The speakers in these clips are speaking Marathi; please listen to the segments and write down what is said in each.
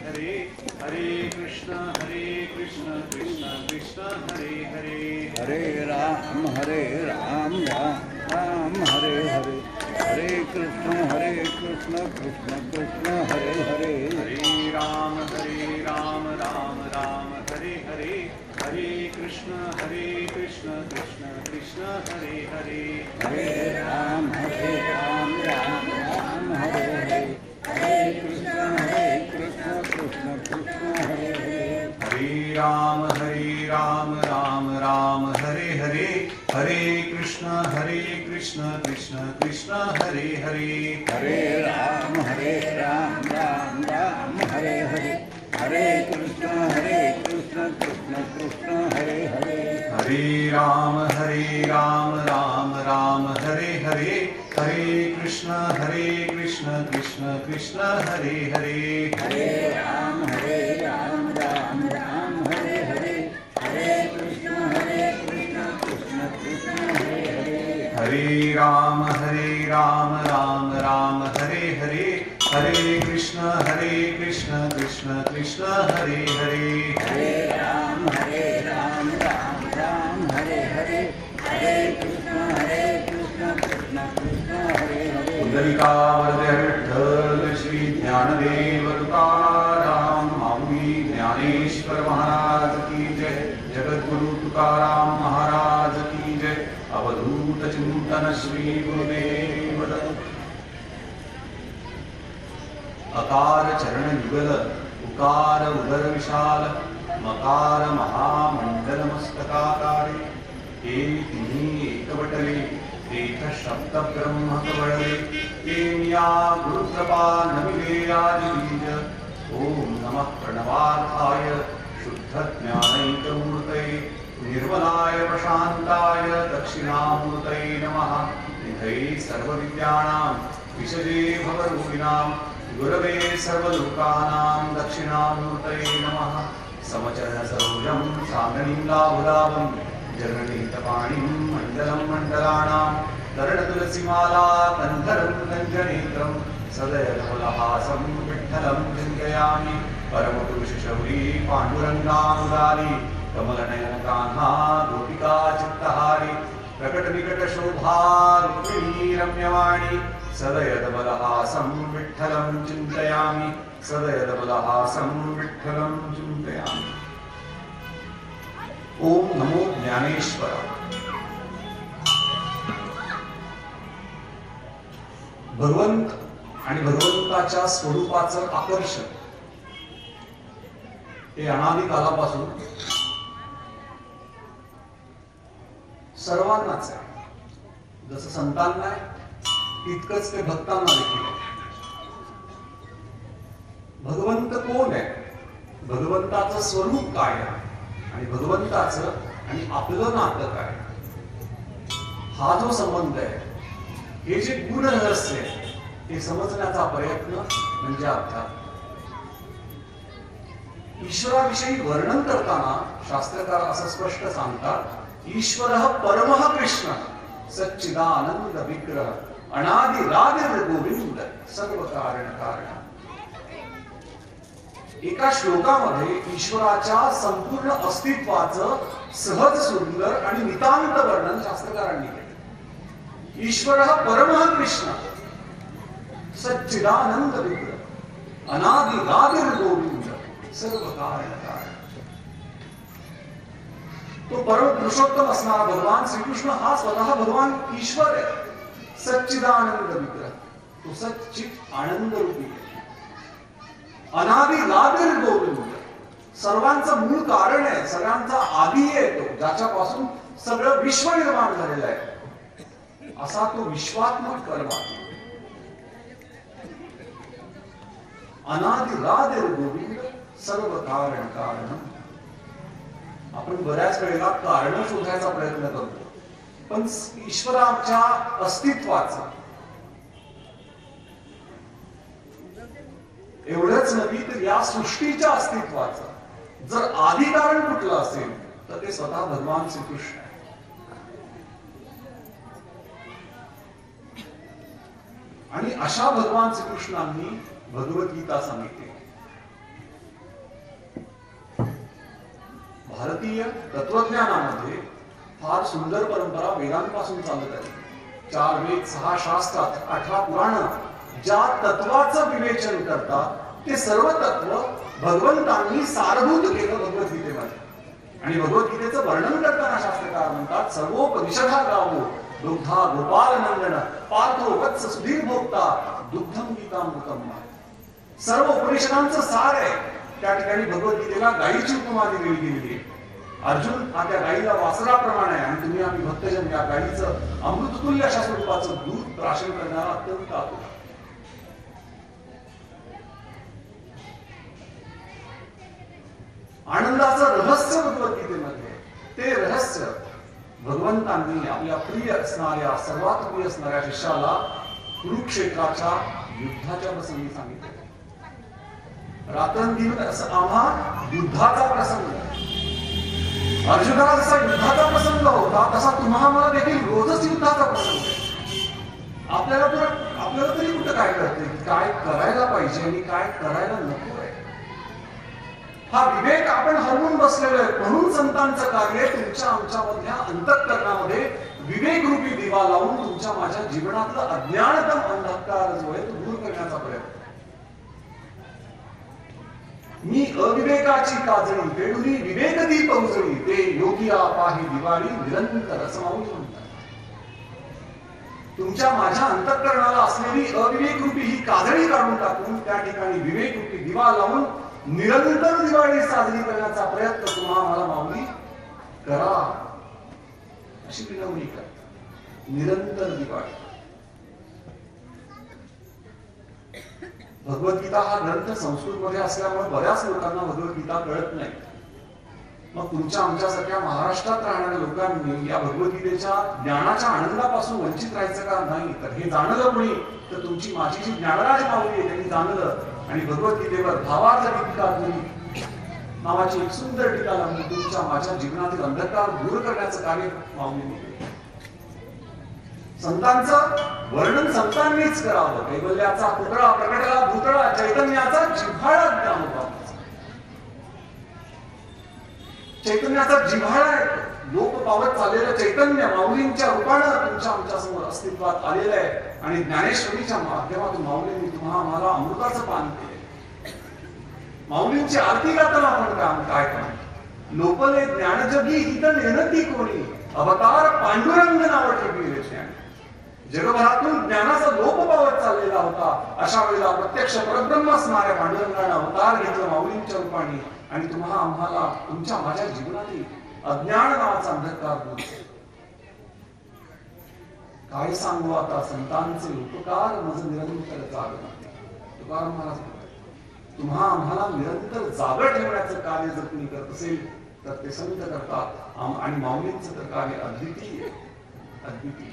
हरे हरे कृष्ण कृष्ण कृष्ण हरे हरे हरे राम राम राम हरे हरे हरे कृष्ण कृष्ण कृष्ण हरे हरे हरे राम राम राम हरे हरे हरे कृष्ण कृष्ण कृष्ण हरे हरे हरे राम राम राम हरे हरे हरे कृष्ण कृष्ण कृष्ण हरे हरे हरे राम राम राम हरे हरे हरे कृष्ण कृष्ण कृष्ण हरे हरे हरे राम राम राम हरे हरे हरे कृष्ण कृष्ण कृष्ण हरे हरे हरे राम राम राम हरे हरे हरे कृष्ण कृष्ण कृष्ण हरे हरे हरे राम राम राम हरे हरे हरे कृष्ण कृष्ण कृष्ण हरे हरे हरे राम राम राम हरे हरे हरे कृष्ण कृष्ण कृष्ण हरे हरे हरे राम राम राम हरे हरे हरे कृष्ण कृष्ण कृष्ण हरे हरे पुंडलिकावरदे श्री ज्ञानदेव तुकाराम माऊली ज्ञानेश्वर महाराज की जय जगद्गुरु तुकाराम महाराज की जय अवधूत चिंतन श्री गुरुदेव दत्त अकार चरण युगल उकार उदर विशाल मकार महामंडल मस्तकाकारे हे तिन्ही एकवटले एक शब्द ब्रह्म कवळले तेनिया गुरुकृपा नमिले आदिबीज ओम नमः प्रणवार्थाय शुद्ध ज्ञानैकमूर्तये निर्मलाय प्रशांताय दक्षिणामूर्तये नमः निधये सर्वविद्यानां विशजे भवरूपिणां गुरवे सर्वलोकानां दक्षिणामूर्तये नमः समचरण सरोजं साङ्गणीं लाभुलाभं जगन्नीतपाणिं मण्डलं मण्डलानां तरणतुलसीमाला कन्धरं कञ्जनेत्रं सदयधवलहासं विठ्ठलं चिन्तयामि परमपुरुषशौरी पाण्डुरङ्गानुगारी कमलनयनकान्हा गोपिका चित्तहारी प्रकटविकटशोभा रुक्मिणी रम्यवाणी सदयदबलहासं विठ्ठलं चिन्तयामि सदयदबलहासं विठ्ठलं चिन्तयामि ओम नमो ज्ञानेश्वर भगवंत आणि भगवंताच्या स्वरूपाचं आकर्षण हे अनादी कालापासून सर्वांनाच आहे. जसं संतांना आहे तितकंच ते भक्तांना देखील आहे. भगवंत कोण आहे, भगवंताचं स्वरूप काय आहे आणि भगवंताचं आणि आपलं नातं काय, हा जो संबंध आहे, हे जे गूढ रहस्य आहे हे समजण्याचा प्रयत्न म्हणजे अध्यात्म. ईश्वराविषयी वर्णन करताना शास्त्रकार असं स्पष्ट सांगतात, ईश्वर परमः कृष्ण सच्चिदानंद विग्रह अनादिरादिर गोविंद सर्व कारण कारण. एका श्लोकामध्ये ईश्वराच्या संपूर्ण अस्तित्वाचं सहज सुंदर आणि नितांत वर्णन शास्त्रकारांनी केले. ईश्वर परमः कृष्ण सच्चिदानंद विग्रह अनादिरादिर गोविंद सर्व कारण कारण. तो परम पुरुषोत्तम असणारा भगवान श्रीकृष्ण हा स्वतः भगवान ईश्वर आहे. सच्चिदानंद विग्रह, तो सच्चित आनंद रूपी आहे. अनादिरादिर गोविंद, सर्वांचं मूळ कारण आहे, सगळ्यांचा आदी आहे तो, ज्याच्यापासून सगळं विश्व निर्माण झालेलं आहे, असा तो विश्वात्मक परमात्मा. अनादिरादिर गोविंद सर्व कारण कारण. आपण बऱ्याच वेळेला कारण शोधायचा प्रयत्न करतो, पण ईश्वराच्या अस्तित्वाचा एवढंच नव्हे तर या सृष्टीच्या अस्तित्वाचं जर आधी कारण कुठलं असेल तर ते स्वतः भगवान श्रीकृष्ण आहे. आणि अशा भगवान श्रीकृष्णांनी भगवद्गीता सांगितली. भारतीय तत्वज्ञानामध्ये फार सुंदर परंपरा वेदांपासून चालत आहे. 4 वेद, 6 शास्त्र, 18 पुराण ज्या तत्वाचं विवेचन करतात ते सर्व तत्व भगवंतांनी सारभूत केलं भगवद्गीतेमध्ये. आणि भगवद्गीतेचं वर्णन करताना शास्त्रकार म्हणतात, सर्वोपनिषदा गावो दुग्धा गोपाल नंदन पार्थो वत्स सुधीर भोक्ता दुग्धम गीतामृतम. सर्व उपनिषदांचं सार आहे. त्या ठिकाणी भगवद्गीतेला गायीची उपमा दिली गेलेली आहे. अर्जुन हा त्या गायीला वासराप्रमाणे आहे आणि तुम्ही आम्ही भक्तजन या गायीचं अमृततुल्य अशा स्वरूपाचं दूध प्राशन करणारा अत्यंत आतुर. आनंदाचं रहस्य भगवद्गीतेमध्ये, ते रहस्य भगवंतांनी आपल्या प्रिय असणाऱ्या सर्वात प्रिय असणाऱ्या शिष्याला कुरुक्षेत्राच्या युद्धाच्या प्रसंगी सांगितले. रात्रंदिवस असं आम्हा युद्धाचा प्रसंग, अर्जुनाला जसा युद्धाचा प्रसंग होता तसा तुम्हा मला देखील रोजच युद्धाचा प्रसंग आहे. आपल्याला तरी कुठं काय कळते की काय करायला पाहिजे आणि काय करायला नको आहे. हा विवेक आपण हरवून बसलेलो आहे. म्हणून संतांचं कार्य तुमच्या आमच्यामधल्या अंतःकरणामध्ये विवेक रूपी दिवा लावून तुमच्या माझ्या जीवनातलं अज्ञानतम अंधकार जो आहे तो दूर करण्याचा प्रयत्न. मी अविवेकाची काजळी पेडुरी विवेक दीप उजळी ते योगी पाही दिवाळी निरंतर असं माऊली म्हणतात. तुमच्या माझ्या अंतःकरणाला असलेली अविवेक रूपी ही काजळी काढून टाकून त्या ठिकाणी विवेक रूपी दिवा लावून निरंतर दिवाळी साजरी करण्याचा प्रयत्न तुम्हा मला माऊली करा अशी विनवणी करतात. निरंतर दिवाळी. भगवद्गीता हा ग्रंथ संस्कृत मध्ये असल्यामुळे बऱ्याच लोकांना भगवद्गीता कळत नाही. मग तुमच्या आमच्यासारख्या महाराष्ट्रात राहणाऱ्या लोकांनी या भगवद्गीतेच्या ज्ञानाच्या आनंदापासून वंचित राहायचं का नाही. तर हे जाणलं कोणी तर तुमची माझी जी ज्ञानराज माऊली आहे त्यांनी जाणलं आणि भगवद्गीतेवर भावार्थ टीका नावाची एक सुंदर टीका लावून तुमच्या माझ्या जीवनातील अंधकार दूर करण्याचं कार्य माऊलींनी केलं. संतांचं वर्णन संतांनीच करावं. कैवल्याचा पुतळा प्रकटला भूतळा चैतन्याचा जिव्हाळा ज्ञानोबा. चैतन्याचा जिव्हाळा आहे. लोक पावत चाललेलं चैतन्य माऊलींच्या रूपानं तुमच्या आमच्या समोर अस्तित्वात आलेलं आहे. आणि ज्ञानेश्वरीच्या माध्यमातून माऊलींनी तुम्हाला आम्हाला अमृताचं पान केलं. माऊलींची आरती गाताना आपण काम काय काम लोपले ज्ञानजगी हित नेनती कोणी अवतार पांडुरंग नाव ठेवले ज्ञान. जगभरातून ज्ञानाचा लोप पावत चाललेला होता. अशा वेळेला प्रत्यक्ष परब्रह्म असणाऱ्या पांडुरंगाने अवतार घेतला माऊलींच्या रूपाने आणि तुम्हाला आम्हाला तुमच्या माझ्या जीवनातील अज्ञान नावाचा अंधकार दूर. काय सांगू आता संतांचे उपकार मज निरंतर जागणं. तुकाराम महाराज तुम्हा आम्हाला निरंतर जागं ठेवण्याचं कार्य जर तुम्ही करत असेल तर ते संत करतात. आणि माऊलींचं तर कार्य अद्वितीय अद्वितीय.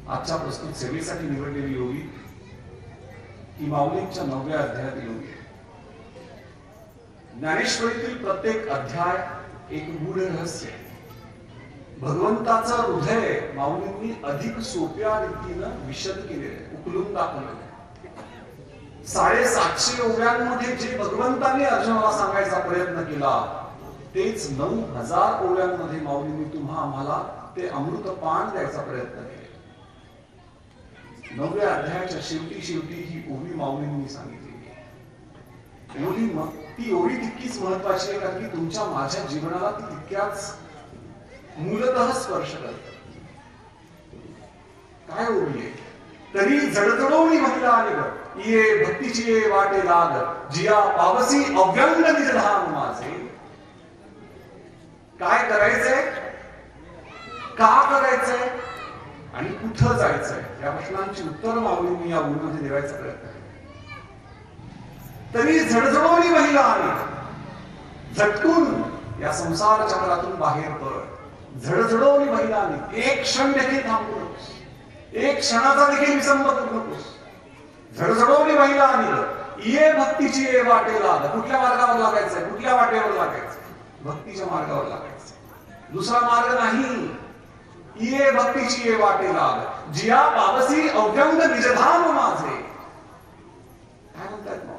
आजच्या प्रस्तुत सेवेसाठी निवडलेली योगी ही माऊलींच्या 9व्या अध्यायातील योगी आहे. ज्ञानेश्वरीतील प्रत्येक अध्याय एक गूढ रहस्य आहे. भगवंताचं हृदय माऊलींनी अधिक सोप्या रीतीनं विशद केलेलं, उकलून दाखवलेलं. 750 ओव्यांमध्ये जे भगवंतांनी अर्जुनाला सांगायचा प्रयत्न केला तेच 9000 ओव्यांमध्ये माऊलींनी तुम्हा आम्हाला ते अमृतपान द्यायचा प्रयत्न केला. 9व्या अध्यायाच्या शेवटी ही ओवी माऊलींनी सांगितली. ती ओवी तितकीच महत्वाची आहे कारण की तुमच्या माझ्या जीवनाला ती तितक्याच मूलतः स्पर्श करते. काय ओवी आहे? तरी जडजडोनी महिला निघ ये भक्तीची ये वाटे लाग जिया पावसी अव्यंग निजधाम माझे. काय करायचंय, का करायचंय आणि कुठं जायचंय या प्रश्नांची उत्तर माऊलींनी या ओवीमध्ये देवायचा प्रयत्न केला. तरी झडझडोनी महिला आली झटकून या संसार चक्रातून बाहेर पड. झडझडोनी महिला आली. एक क्षण देखील थांबू नकोस. एक क्षणाचा देखील विसंब करू नकोस. झडझडोनी महिला आली. ये भक्तीची ये वाटेला. कुठल्या मार्गावर लागायचंय, कुठल्या वाटेवर लागायचंय? भक्तीच्या मार्गावर लागायचं. दुसरा मार्ग नाही. ये भक्तीची ये वाटेला जिया पावसी अव्यंग निजधाम माझे. काय म्हणतात मग?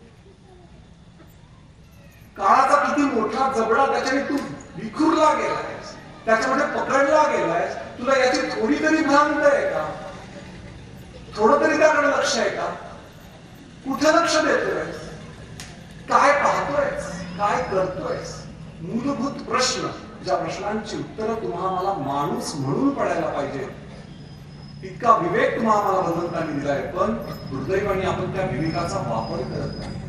काळाचा किती मोठा जबडा त्याच्याने तू विखुरला गेलायस, त्याच्यामध्ये पकडला गेलायस. तुला याची थोडी तरी भ्रांत आहे का? थोडं तरी त्याकडे लक्ष आहे का? कुठे लक्ष देतोय? काय पाहतोयस? काय करतोयस? मूलभूत प्रश्न, ज्या प्रश्नांची उत्तरं तुम्हाला माणूस म्हणून पडायला पाहिजे, इतका विवेक तुम्हाला भगवंतांनी दिलाय. पण दुर्दैवाने आपण त्या विवेकाचा वापर करत नाही.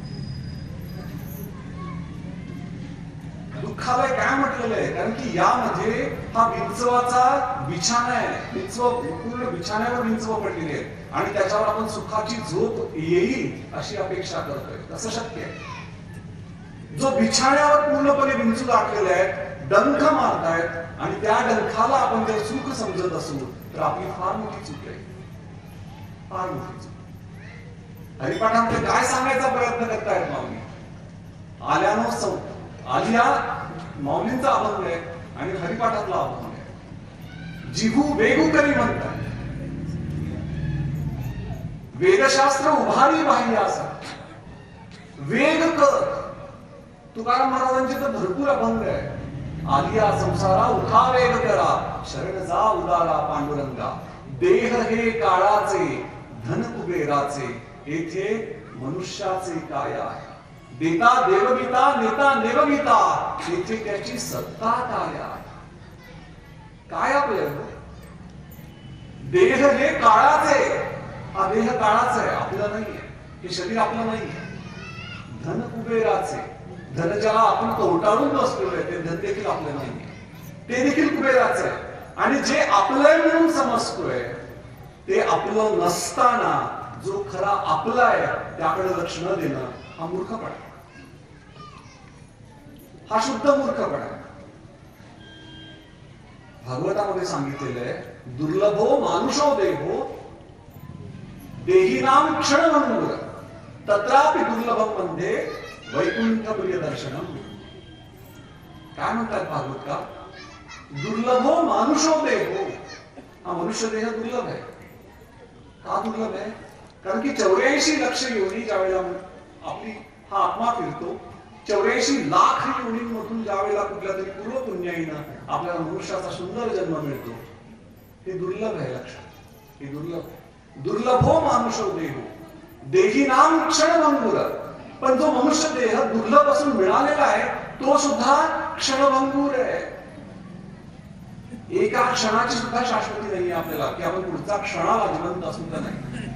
दुःखालय काय म्हटलेलं आहे? कारण की यामध्ये हा विंचवाचा बिछाना आहे. विंचव पूर्ण बिछाण्यावर विंचव पडलेली आहे आणि त्याच्यावर आपण सुखाची झोप येईल अशी अपेक्षा करतोय. कसं शक्य आहे? जो बिछाण्यावर पूर्णपणे विंचू गाठलेले आहेत, डंख मारतायत आणि त्या डंखाला आपण जर सुख समजत असू तर आपली फार मोठी चूक आहे. फार मोठी चूक. हरिपाठामध्ये काय सांगायचा प्रयत्न करतायत माऊली? आल्यानो आलिया माऊलींचा अभंग आहे आणि हरिपाठातला अभंग आहे. जिहू वेगू करी म्हणतात. वेदशास्त्र उभारी बाह्य असं वेग कर. तुकाराम महाराजांचे तर भरपूर अभंग आहे. आलिया संसारा उठा वेग करा, शरण जा उदारा पांडुरंगा. देह हे काळाचे, धन कुबेराचे, येथे मनुष्याचे काय आहे. देता देवगीता, नेता नेवगीता, येथे त्याची सत्ता काय आहे. काय आपलं देह हे काळाचे. हा देह काळाचा आहे, आपला नाहीये. हे शरीर आपलं नाहीये. धन कुबेराचे, धन ज्याला आपण कवटाळून बसलेलो आहे ते धन देखील आपलं नाहीये, ते देखील कुबेराचं आहे. आणि जे आपलंय म्हणून समजतोय ते आपलं नसताना जो खरा आपला आहे त्याकडे लक्ष न देणं हा मूर्खपणा, हा शुद्ध मूर्खपणा. भागवतामध्ये सांगितलेलं आहे, दुर्लभो मानुषो देहो देहिनाम क्षणभंगुर तत्रापि दुर्लभम मध्ये वैकुंठ प्रिय दर्शनम. काय म्हणतात भागवत का? दुर्लभो मानुषो देहो. हा मनुष्य देह दुर्लभ आहे. का दुर्लभ आहे? कारण की 84 लक्ष योनी ज्या वेळेला आपली हा आत्मा फिरतो, 84 लाख योनींमधून ज्या वेळेला कुठल्या तरी पूर्व पुण्याईनं आपल्याला मनुष्याचा सुंदर जन्म मिळतो, हे दुर्लभ आहे. लक्ष हे दुर्लभ. दुर्लभो मानुषो देहो देहिनाम क्षणभंगुर. पण जो मनुष्य देह दुर्लभ असून मिळालेला आहे तो सुद्धा क्षणभंगूर आहे. एका क्षणाची सुद्धा शाश्वती नाहीये आपल्याला की आपण पुढचा क्षणाला जिवंत असू का नाही.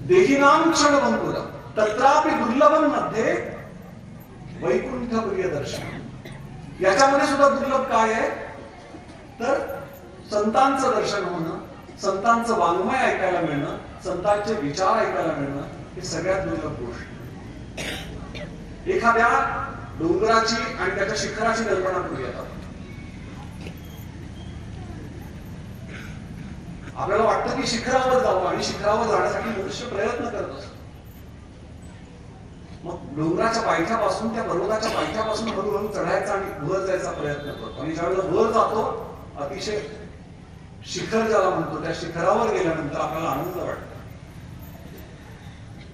देहिनाम क्षणभंगुर तत्रापि दुर्लभम मध्ये वैकुंठ प्रिय दर्शन. याच्यामध्ये सुद्धा दुर्लभ काय आहे तर संतांचं दर्शन होणं, संतांचं वाङ्मय ऐकायला मिळणं, संतांचे विचार ऐकायला मिळणं, हे सगळ्यात दुर्लभ गोष्ट. एखाद्या डोंगराची आणि त्याच्या शिखराची कल्पना करूया. आपल्याला वाटतं की शिखरावर जावं आणि शिखरावर जाण्यासाठी मनुष्य प्रयत्न करत असतो. मग डोंगराच्या पायथ्यापासून, त्या पर्वताच्या पायथ्यापासून हळूहळू चढायचा आणि वर जायचा प्रयत्न करतो. आणि ज्यावेळेला वर जातो, अतिशय शिखर ज्याला म्हणतो त्या शिखरावर गेल्यानंतर आपल्याला आनंद वाटतो.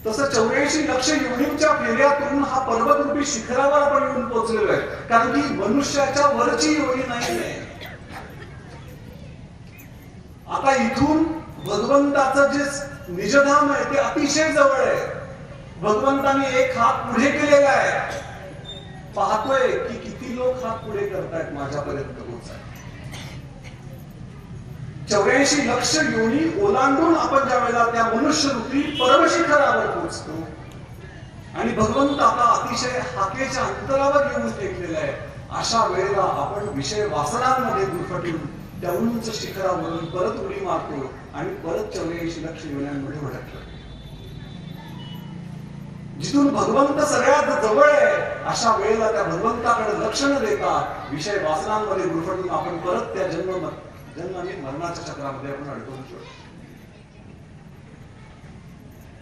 तसं 84 लक्ष योनींच्या फेऱ्यातून हा पर्वतरूपी शिखरावर आपण येऊन पोहोचलेलो आहे. कारण की मनुष्याच्या वरची योनी नाहीये. आता इथून भगवंताचं जे निजधाम आहे ते अतिशय जवळ आहे. भगवंताने एक हात पुढे केलेला आहे. पाहतोय की किती लोक हात पुढे करतायत माझ्यापर्यंत पोहोचायला. 84 लक्ष योनी ओलांडून आपण ज्या वेळेला त्या मनुष्यरूपी परमशिखरावर पोहोचतो आणि भगवंत आता अतिशय हाकेच्या अंतरावर येऊन टेकलेला आहे, अशा वेळेला आपण विषय वासनांमध्ये गुरफटून त्या उंच शिखरावरून परत उडी मारतो आणि परत 84 लक्ष योन्यांमध्ये भटकतो. जिथून भगवंत सगळ्यात जवळ आहे अशा वेळेला त्या भगवंताकडे लक्ष न देता विषय वासनांमध्ये गुरफटून आपण परत त्या जन्म आणि मरणाच्या चक्रामध्ये आपण अडकून ठेवतो.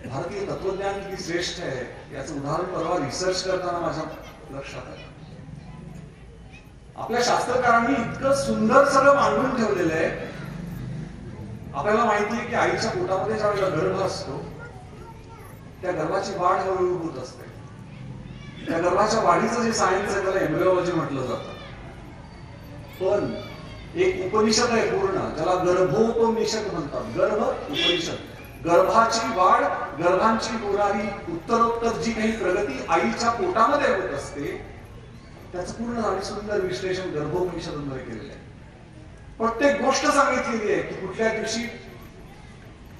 भारतीय तत्वज्ञान किती श्रेष्ठ आहे याचं उदाहरण परवा रिसर्च करताना माझ्या लक्षात आलं. आपल्या शास्त्रकारांनी इतकं सुंदर सगळं मांडून ठेवलेलं आहे. आपल्याला माहिती आहे की आईच्या पोटामध्ये ज्या वेळेला गर्भ असतो त्या गर्भाची वाढ हळूहळू होत असते. त्या गर्भाच्या वाढीचं जे सायन्स आहे त्याला एम्ब्रिओलॉजी म्हटलं जातं. पण एक उपनिषद आहे पूर्ण, ज्याला गर्भोपनिषद म्हणतात. गर्भ उपनिषद. गर्भाची वाढ, गर्भांची होणारी उत्तरोत्तर जी काही प्रगती आईच्या पोटामध्ये होत असते त्याचं पूर्ण आणि सुंदर विश्लेषण गर्भोपनिषदांमध्ये केलेलं आहे. प्रत्येक गोष्ट सांगितलेली आहे की कुठल्या दिवशी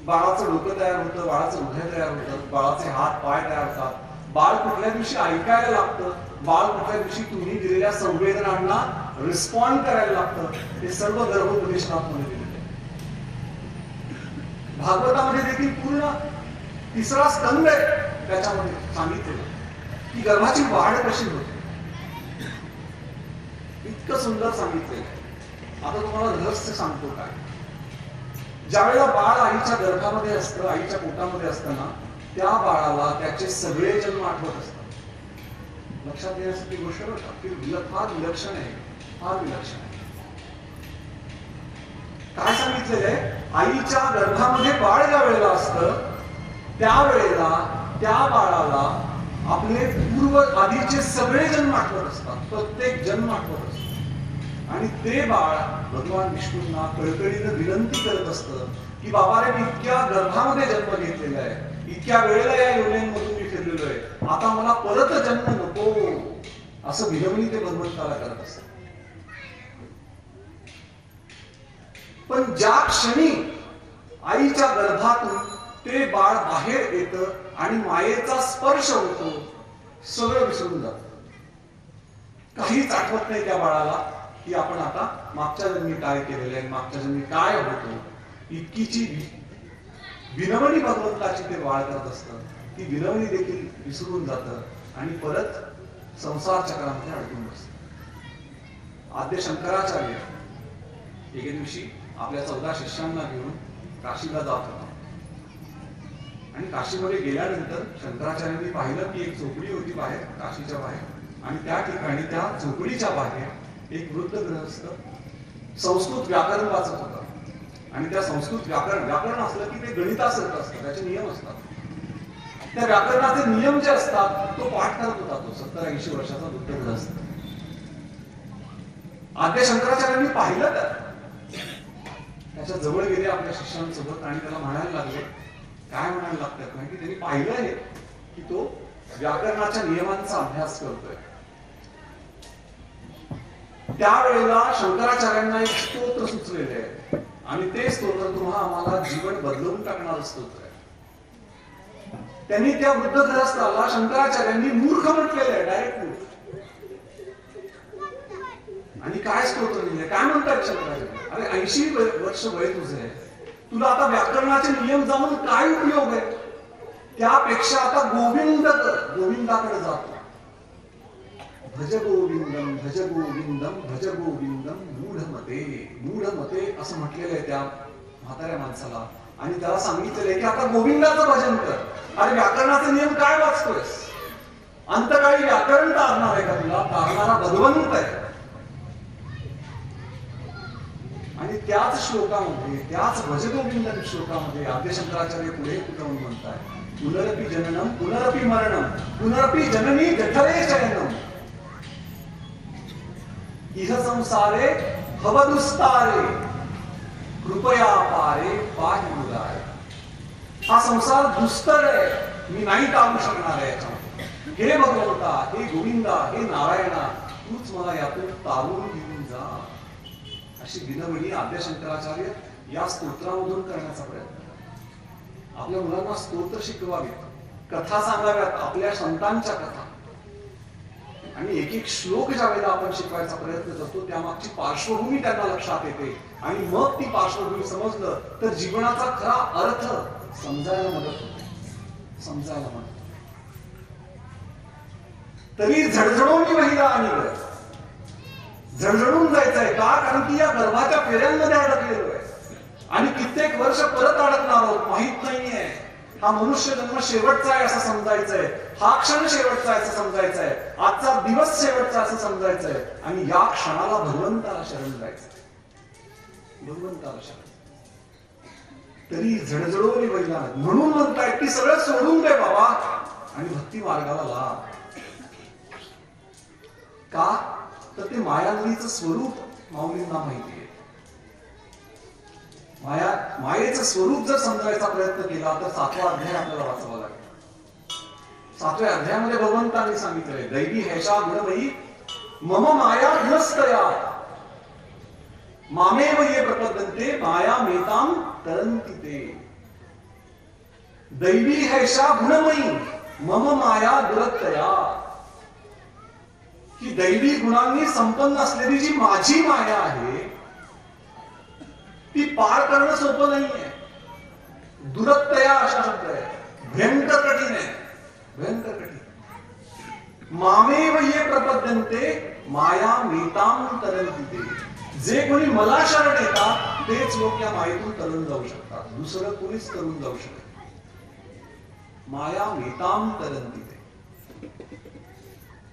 बाळाचं डोकं तयार होतं, बाळाचं हृदय तयार होतं, बाळाचे हात पाय तयार होतात, बाळ कुठल्या दिवशी ऐकायला लागतं, बाळ कुठल्या दिवशी तुम्ही दिलेल्या संवेदनांना रिस्पॉन्ड करायला लागतं. हे सर्व गर्भोपदेशनामध्ये दिलेलं आहे. भागवतामध्ये देखील पूर्ण 3रा स्कंद आहे त्याच्यामध्ये सांगितलेलं की गर्भाची वाढ कशी होते. इतकं सुंदर सांगितलेलं आहे. आता तुम्हाला रहस्य सांगतो काय. ज्यावेळेला बाळ आईच्या गर्भामध्ये असतं, आईच्या पोटामध्ये असताना त्या बाळाला त्याचे सगळे जन्म आठवत असतात. लक्षात येण्यासाठी गोष्ट फार विलक्षण आहे, फार विलक्षण आहे. काय सांगितलेलं आहे, आईच्या गर्भामध्ये बाळ ज्या वेळेला असतं त्यावेळेला त्या बाळाला आपले पूर्व आधीचे सगळे जन्म आठवत असतात, प्रत्येक जन्म आठवत असतो. आणि ते बाळ भगवान विष्णूंना कळकळीनं विनंती करत असतं की बाबा रे, मी इतक्या गर्भामध्ये जन्म घेतलेला आहे, इतक्या वेळेला या योनींमधून मी फिरलेलो आहे, आता मला परत जन्म नको, असं विनवणी ते भगवंताला करत असतात. पण ज्या क्षणी आईच्या गर्भातून ते बाळ बाहेर येतं आणि मायेचा स्पर्श होतो, सगळं विसरून जात. काहीच आठवत नाही त्या बाळाला की आपण आता मागच्या जन्मी काय केलेलं आहे, मागच्या जन्मी काय होतो. इतकीची विनवणी भगवंताची ते बाळ करत असतं. ती विनवणी देखील विसरून जातं आणि परत संसार चक्रामध्ये अडकून बसतं. आद्य शंकराचार्य एके दिवशी आपल्या 14 शिष्यांना घेऊन काशीला जात होता. आणि काशीमध्ये गेल्यानंतर शंकराचार्यांनी पाहिलं की एक झोपडी होती बाहेर, काशीच्या बाहेर. आणि त्या ठिकाणी त्या झोपडीच्या बाहेर एक वृद्ध गृहस्थ संस्कृत व्याकरण वाचत होता. आणि त्या संस्कृत व्याकरण असलं की ते गणितासारखं असतं, त्याचे नियम असतात. त्या व्याकरणाचे नियम जे असतात तो पाठ करत होता तो 70-80 वर्षाचा वृद्ध गृहस्थ. आद्य शंकराचार्यांनी पाहिलं त्याच्या जवळ गेले आपल्या शिष्यांसोबत आणि त्याला म्हणायला लागले, काय म्हणायला लागतात माहिती, त्यांनी पाहिलं आहे की तो व्याकरणाच्या नियमांचा अभ्यास करतोय. त्यावेळेला शंकराचार्यांना एक स्तोत्र सुचलेले आहे आणि ते स्तोत्र तुम्हा आम्हाला जीवन बदलवून टाकणारं स्तोत्र आहे. त्यांनी त्या वृद्ध गृहस्थाला शंकराचार्यांनी मूर्ख म्हटलेलं आहे, डायरेक्ट मूर्ख. आणि काय स्तोत्र लिहिले, काय म्हणतात शंकराचार्य, अरे 80 वर्ष वय तुझे, तुला आता व्याकरणाचे नियम जाणून काय उपयोग आहे. त्यापेक्षा आता गोविंदाकडे जातो. भज गोविंदम भज गोविंदम भज गोविंदम मूढमते असं म्हटलेलं आहे त्या म्हाताऱ्या माणसाला. आणि त्याला सांगितलेलं आहे की आता गोविंदाचं भजन कर. अरे व्याकरणाचे नियम काय वाचतोयस, अंतकाळी व्याकरण तारणार आहे का तुला, तारणारा भगवंत आहे. आणि त्याच श्लोकामध्ये, त्याच भज गोविंदम श्लोकामध्ये आद्य शंकराचार्य पुढे कुठून म्हणताय, पुनरपि जननम पुनरपि मरणम पुनरपि जननी जठरे शयनम इह संसारे भवदुस्तारे कृपया पारे पाहि मुरारे. हा संसार दुस्तर आहे, मी नाही टाळू शकणार आहे याच्यामध्ये. हे भगवंता, हे गोविंदा, हे नारायणा, तूच मला यातून तारून घेऊन जा. अशी विनवणी आद्य शंकराचार्य या स्तोत्रामधून करण्याचा प्रयत्न. आपल्या मुलांना स्तोत्र शिकवावेत, कथा सांगाव्यात, आपल्या संतांच्या कथा. आणि एक एक श्लोक ज्या वेळेला आपण शिकवायचा प्रयत्न करतो त्यामागची पार्श्वभूमी त्यांना लक्षात येते. आणि मग ती पार्श्वभूमी समजलं तर जीवनाचा खरा अर्थ समजायला मदत होते, समजायला मदत. तरी झडझडून महिला आणि झडझडून जायचंय का, कारण की या गर्भाच्या फेऱ्यांमध्ये अडकलेलो आहे आणि कित्येक वर्ष परत अडकणार आहोत, माहित नाहीये. हा मनुष्य जन्म शेवटचा आहे असं समजायचंय, हा क्षण शेवटचा आहे असं समजायचंय, आजचा दिवस शेवटचा असं समजायचंय. आणि या क्षणाला भगवंताला शरण जायचंय, भगवंताला शरण. तरी झडझडवली वैला म्हणून म्हणतायत की सगळं सोडून दे बाबा आणि भक्ती मार्गाला लाग. का तर ते मायानदीचं स्वरूप माऊलींना माहिती आहे. मायेचं स्वरूप जर समजायचा प्रयत्न केला तर 7वा अध्याय आपल्याला वाचावा लागेल. 7व्या अध्यायामध्ये भगवंतांनी सांगितलंय, दैवी हैषा गुणमयी मम माया गुणस्तया मामेव ये प्रपद्यन्ते माया मेताम तरन्ति ते. दैवी हैषा गुणमयी मम माया दुरत्तया. ही दैवी गुणांनी संपन्न असलेली जी माझी माया आहे ती पार करणं सोपं नाहीये. दुरत्तया अशा शब्द आहे. भयंकर कठीण आहे. भयंकर कठीण. मामेव ये प्रपद्यन्ते माया मेताम तरन्ति ते. जे कोणी मला शरण येतात तेच लोक या मायेतून तरुण जाऊ शकतात. दुसरं कोणीच तरुण जाऊ शकत. माया मेताम तरन्ति ते.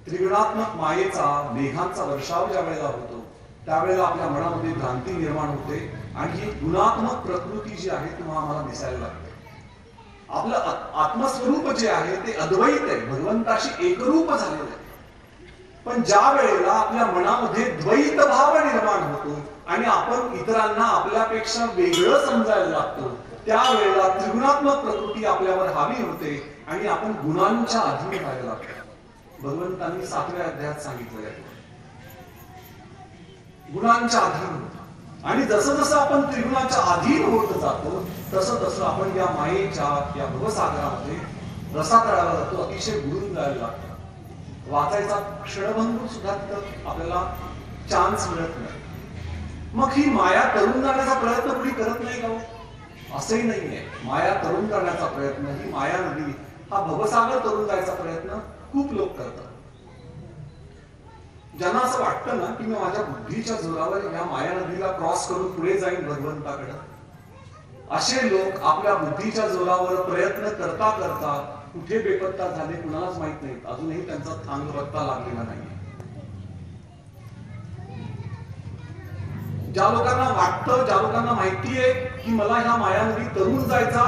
त्रिगुणात्मक मायेचा मेघांचा वर्षाव ज्या वेळेला होतो त्यावेळेला आपल्या मनामध्ये भ्रांती निर्माण होते आणि ही गुणात्मक प्रकृती जी आहे ती आम्हाला दिसायला लागते. आपलं आत्मस्वरूप जे आहे ते अद्वैत आहे, भगवंताशी एकरूप झालेलं आहे. पण ज्या वेळेला आपल्या मनामध्ये द्वैत भाव निर्माण होतो आणि आपण इतरांना आपल्यापेक्षा वेगळं समजायला लागतो त्यावेळेला त्रिगुणात्मक प्रकृती आपल्यावर हावी होते आणि आपण गुणांच्या अधीन व्हायला लागतो. भगवंतांनी 7व्या अध्यायात सांगितलं आहे गुणांच्या अधीन होतो. आणि जसं जसं आपण त्रिगुणाच्या अधीन होत जातो तसं तसं आपण या मायेच्या या भवसागरामध्ये रसातळाला जातो. अतिशय बुडून जायला लागतो. वाचायचा क्षणभंगूर सुद्धा तिथं आपल्याला चान्स मिळत नाही. मग ही माया तरुण जाण्याचा प्रयत्न कुणी करत नाही का? असंही नाहीये. माया तरुण करण्याचा प्रयत्न, ही माया नदी, हा भवसागर तरुण जायचा प्रयत्न खूप लोक करतात. ज्यांना असं वाटतं ना की मी माझ्या बुद्धीच्या जोरावर या माया नदीला क्रॉस करून पुढे जाईन भगवंताकडे, असे लोक आपल्या बुद्धीच्या जोरावर प्रयत्न करता करता कुठे बेपत्ता झाले कुणालाच माहित नाही. अजूनही त्यांचा थांग पत्ता लागलेला नाही. ज्या लोकांना वाटतं, ज्या लोकांना माहितीये की मला ह्या मायानदी तरुण जायचा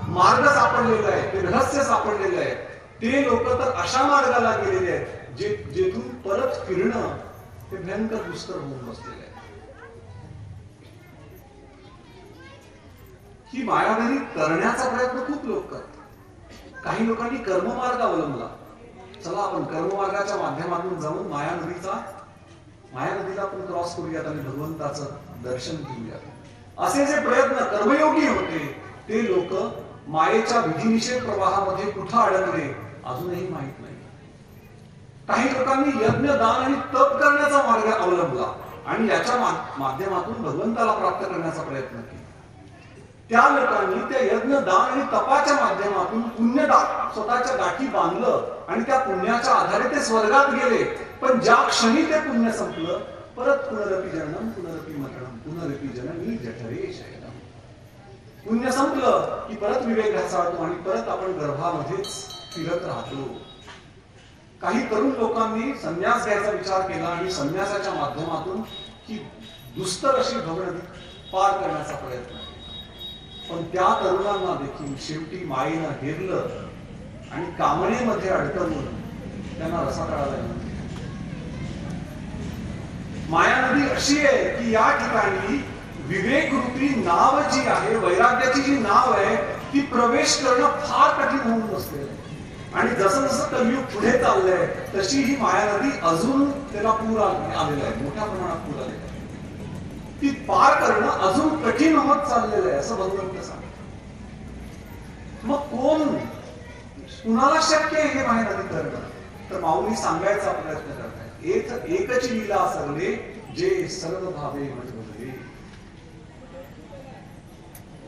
मार्ग सापडलेला आहे, ते रहस्य सापडलेलं आहे, ते लोक तर अशा मार्गाला गेलेले आहेत जेथून परत फिरणं ते भयंकर दुष्कर होऊन बसलेलं आहे. ही मायानदी तरण्याचा प्रयत्न खूप लोक करतात. काही लोकांनी कर्ममार्ग अवलंबला. चला आपण कर्ममार्गाच्या माध्यमातून जाऊन मायानदीला आपण क्रॉस करूयात आणि भगवंताचं दर्शन घेऊयात. असे जे प्रयत्न कर्मयोगी होते ते लोक मायेच्या विधिनिषेध प्रवाहामध्ये कुठं अडकले अजूनही माहित नाही. काही लोकांनी यज्ञ दान आणि तप करण्याचा मार्ग अवलंबला आणि याच्या माध्यमातून भगवंताला प्राप्त करण्याचा प्रयत्न केला. त्या लोकांनी त्या यज्ञ दान आणि तपाच्या माध्यमातून पुण्य स्वतःच्या गाठी बांधलं आणि त्या पुण्याच्या आधारे ते स्वर्गात गेले. पण ज्या क्षणी ते पुण्य संपलं परत पुनरपि जननम पुनरपि मरणम पुनरपि जननी जठरे शयनम. पुण्य संपलं की परत विवेक ढासळतो आणि परत आपण गर्भामध्येच फिरत राहतो. काही तरुण लोकांनी संन्यास घ्यायचा विचार केला आणि संन्यासाच्या माध्यमातून ही दुस्तर अशी भवनदी पार करण्याचा प्रयत्न केला. पण त्या तरुणांना देखील शेवटी मायेनं हेरलं आणि कामनेमध्ये अडकवून त्यांना रसातळाला येऊन दिलं. माया नदी अशी आहे की या ठिकाणी विवेक रूपी नाव जी आहे, वैराग्याची जी नाव आहे ती प्रवेश करणं फार कठीण होऊन बसलेलं आहे. आणि जसं जसं कलियुग पुढे चाललंय तशी ही माया नदी अजून त्याला पूर आलेला आहे, मोठ्या प्रमाणात पूर आलेला आहे. ती पार करणं अजून कठीण होत चाललेलं आहे असं भगवंत सांगतात. मग कुणाला शक्य आहे हे माया नदी करणं? तर माऊली सांगायचा प्रयत्न करतात, एकच लीला सरले जे सर्व भावे मज भजले.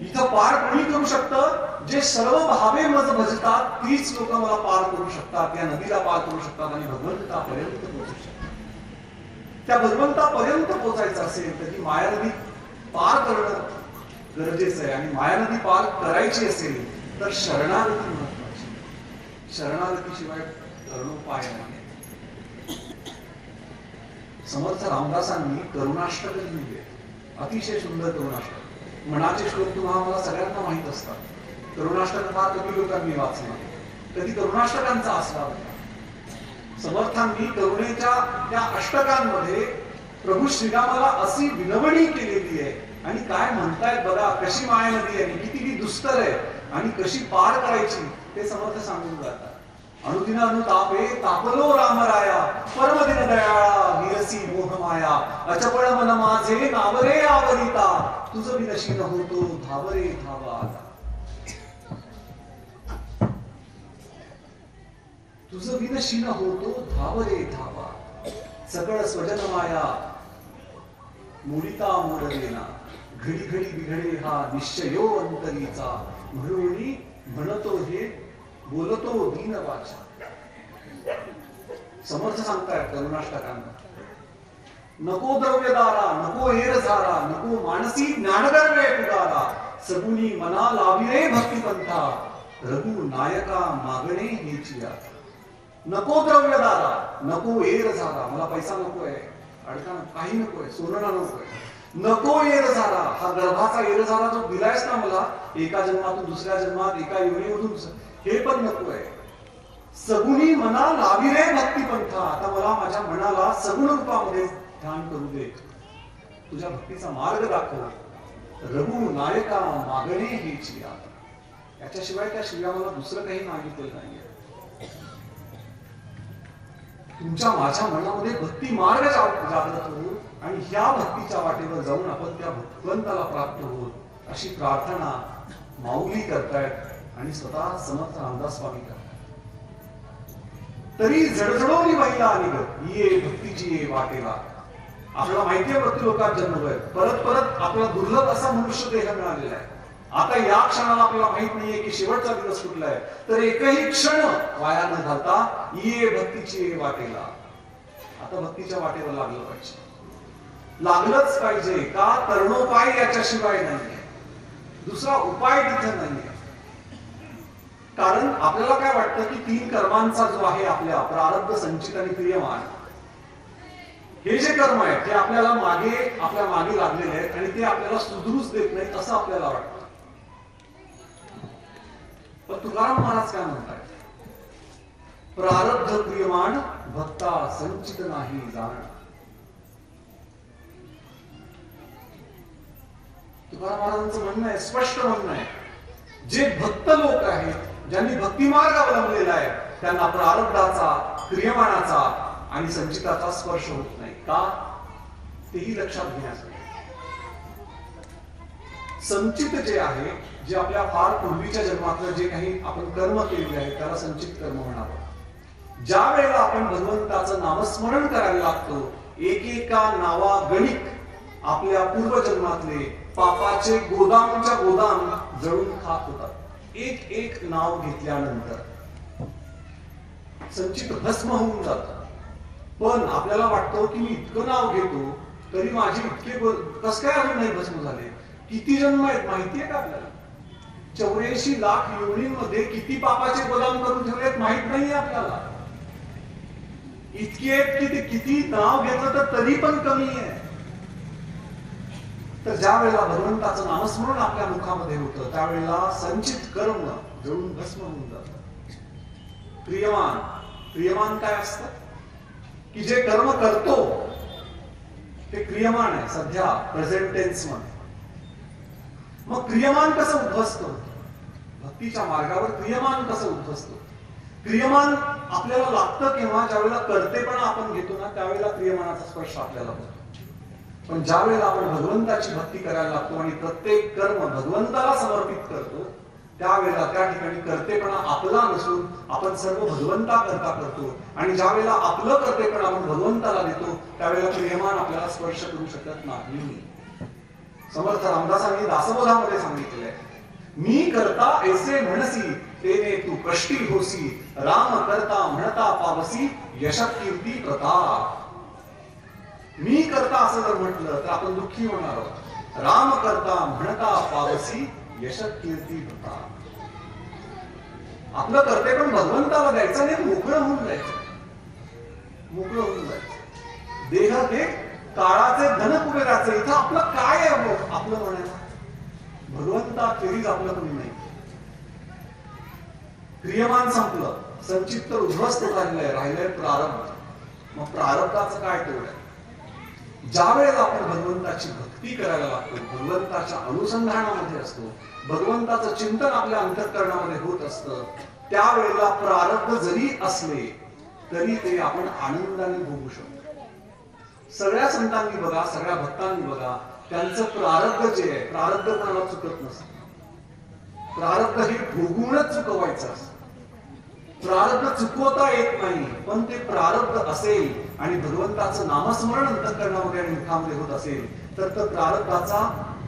इथं पार कोणी करू शकतं? जे सर्व भावे मज भजतात तीच लोक मला पार करू शकतात, या नदीला पार करू शकतात आणि भगवंतापर्यंत पोहोचू शकतात. त्या भगवंतापर्यंत पोहोचायचं असेल तर ती माया नदी पार करणं गरजेचं आहे. आणि माया नदी पार करायची असेल तर शरणागती महत्वाची. शरणागतीशिवाय तरणोपाय नाही. समर्थ रामदासांनी करुणाष्टक लिहिले, अतिशय सुंदर करुणाष्टक. मनाचे श्लोक तुम्हाला सगळ्यांना माहित असतात. करुणाष्टक हा कधी लोकांनी वाचला, कधी करुणाष्टकांचा आस्वाद. समर्थांनी करुणेच्या त्या अष्टकांमध्ये प्रभू श्रीरामाला अशी विनवणी केलेली आहे. आणि काय म्हणतायत बघा, कशी माया नदी आहे, किती ती दुस्तर आहे आणि कशी पार करायची ते समर्थ सांगून जातात. अनुदिन अनुतापे तापलो रामराया, परमदिन दयाळा विरसी मोहमाया, अचपळ मन माझे नावरे आवरिता, तुझ विनशी न होतो धावरे धावा आता. तुझ विनशी न होतो धावरे धावा, सकळ स्वजन माया मोडिता मोडलेना, घडी घडी बिघडे हा निश्चयो अंतरीचा, म्हणून म्हणतो हे बोलतो दीन वाचा. समर्थ सांगतायत करुणाष्टकांना, नको द्रव्यदारा, नको एरझारा, नको मानसी ज्ञानगर्वे पुदारा, सगुनी मना लाविरे भक्तिपंथा, रघु नायका मागणे हेची आता. नको द्रव्यदारा, नको एरझारा, मला पैसा नकोय, अडकान काही नकोय, सोनं नकोय, नको एरझारा, हा गर्भाचा एरझारा जो दिलायस ना मला, एका जन्मातून दुसऱ्या जन्मात, एका योनीमधून, हे पण नकोय. सगुणी मना लाविरे भक्तिपंथा, आता मला माझ्या मनाला सगुण रूपामध्ये ध्यान करू दे, तुझ्या भक्तीचा मार्ग दाखव. रघु नायका मागणे हेची आता. याच्याशिवाय त्या श्रीरामाला दुसरं काही मागितलं नाहीये. तुमच्या माझ्या मनामध्ये भक्ती मार्ग जागृत होऊ आणि ह्या भक्तीच्या वाटेवर जाऊन आपण त्या भगवंताला प्राप्त होऊ, अशी प्रार्थना माऊली करतायत आणि स्वतः समर्थ रामदास स्वामी करतायत. तरी जडजडोनी महिला निघत ये भक्तीची ये वाटेला. आपल्याला माहितीये मृत्यू लोकात जन्म आहे, परत परत आपला दुर्लभ असा मनुष्य देह मिळालेला आहे. आता या क्षणाला आपल्याला माहित नाहीये की शेवटचा दिवस कुठला आहे, तर एकही क्षण वाया न घालता ये भक्तीची ये वाटेला. आता भक्तीच्या वाटेवर लागलं पाहिजे, लागलंच पाहिजे का, तरणोपाय याच्याशिवाय नाहीये, दुसरा उपाय तिथं नाहीये. कारण आपल्याला काय वाटतं की 3 कर्मांचा जो आहे आपल्या प्रारब्ध, संचित आणि क्रियमान, हे जे कर्म आहेत ते आपल्या मागे लागलेले आहेत आणि ते आपल्याला सुधरूच देत नाहीत असं आपल्याला वाटतं. पण तुकाराम महाराज काय म्हणतात, प्रारब्ध क्रियमान भक्ता संचित नाही जाण. तुकाराम महाराजांचं म्हणणं आहे, स्पष्ट म्हणणं आहे, जे भक्त लोक आहेत, ज्यांनी भक्ती मार्ग अवलंबलेला आहे, त्यांना प्रारब्धाचा, क्रियमानाचा आणि संचिताचा स्पर्श होत नाही. का, तेही लक्षात घ्यायचं. संचित जे आहे, जे आपल्या फार पूर्वीच्या जन्मातलं जे काही आपण कर्म केलेले आहे त्याला संचित कर्म म्हणावं. ज्या वेळेला आपण भगवंताचं नामस्मरण करायला लागतो, एकेका नावा गणिक आपल्या पूर्वजन्मातले पापाचे गोदामच्या गोदाम जळून खात होतात. एक एक नाव घेतल्यानंतर संचित भस्म होऊन जात. पण आपल्याला वाटतं की मी इतकं नाव घेतो तरी माझे इतके कस काय अजून नाही भस्म झाले. किती जन्म आहेत माहितीये का आपल्याला? 84 लाख योनींमध्ये किती पापाचे गोदाम करून ठेवलेत माहित नाहीये आपल्याला. इतके आहेत की ते किती नाव घेतलं तर तरी पण कमी आहे. तर ज्या वेळेला भगवंताचं नामस्मरण आपल्या मुखामध्ये होतं त्यावेळेला संचित कर्म जळून भस्म होऊन जातं. क्रियमान काय असतं की जे कर्म करतो ते क्रियमान आहे सध्या प्रेझेंट टेन्स मध्ये. मग क्रियमान कसं उद्ध्वस्त होतं? भक्तीच्या मार्गावर क्रियमान कसं उद्ध्वस्त होतं? क्रियमान आपल्याला लागतं केव्हा, ज्या वेळेला कर्तेपणा आपण घेतो ना त्यावेळेला क्रियमानाचा स्पर्श आपल्याला होतो. पण ज्या वेळेला आपण भगवंताची भक्ती करायला लागतो आणि प्रत्येक कर्म भगवंताला समर्पित करतो त्यावेळेला त्या ठिकाणी कर्तेपणा आपला नसून आपण सर्व भगवंता करता करतो. आणि ज्या वेळेला आपलं कर्तेपणा आपण भगवंताला देतो त्यावेळेला क्रियमान आपल्याला स्पर्श करू शकत नाही. समर्थ रामदासांनी दासबोधामध्ये सांगितलंय, मी करता ऐसे म्हणसी तेने तू कष्टी होसी, राम करता म्हणता पावसी यशक कीर्ती प्रताप. मी करता असं जर म्हटलं तर आपण दुःखी होणार आहोत. राम करता म्हणता पावसी यशक कीर्ती प्रताप. आपलं कर्ते पण भगवंताला द्यायचं नाही, मोकळं होऊन जायचं. मोकळं होऊन जायचं. देह हे काळाचे धन कुबेराचे. इथं आपलं काय आहे आपलं म्हणायला? भगवंता खेरीज आपलं कोणी नाही. क्रियमान संपलं संचित तर उद्ध्वस्त झालेलं आहे, राहिलंय प्रारब्ध. मग प्रारब्धाचं काय तेवढं? ज्या वेळेला आपण भगवंताची भक्ती करायला लागतो, भगवंताच्या अनुसंधानामध्ये असतो, भगवंताचं चिंतन आपल्या अंतःकरणामध्ये होत असतं, त्यावेळेला प्रारब्ध जरी असले तरी ते आपण आनंदाने भोगू शकतो. सगळ्या संतांनी बघा, सगळ्या भक्तांनी बघा, त्यांचं प्रारब्ध जे आहे, प्रारब्ध कोणाला चुकत नसतं. प्रारब्ध हे भोगूनच चुकवायचं असतं. प्रारब्ध चुकवता येत नाही, पण ते प्रारब्ध असेल आणि भगवंताचं नामस्मरण अंतःकरणामध्ये आणि मुखामध्ये होत असेल तर प्रारब्धाचा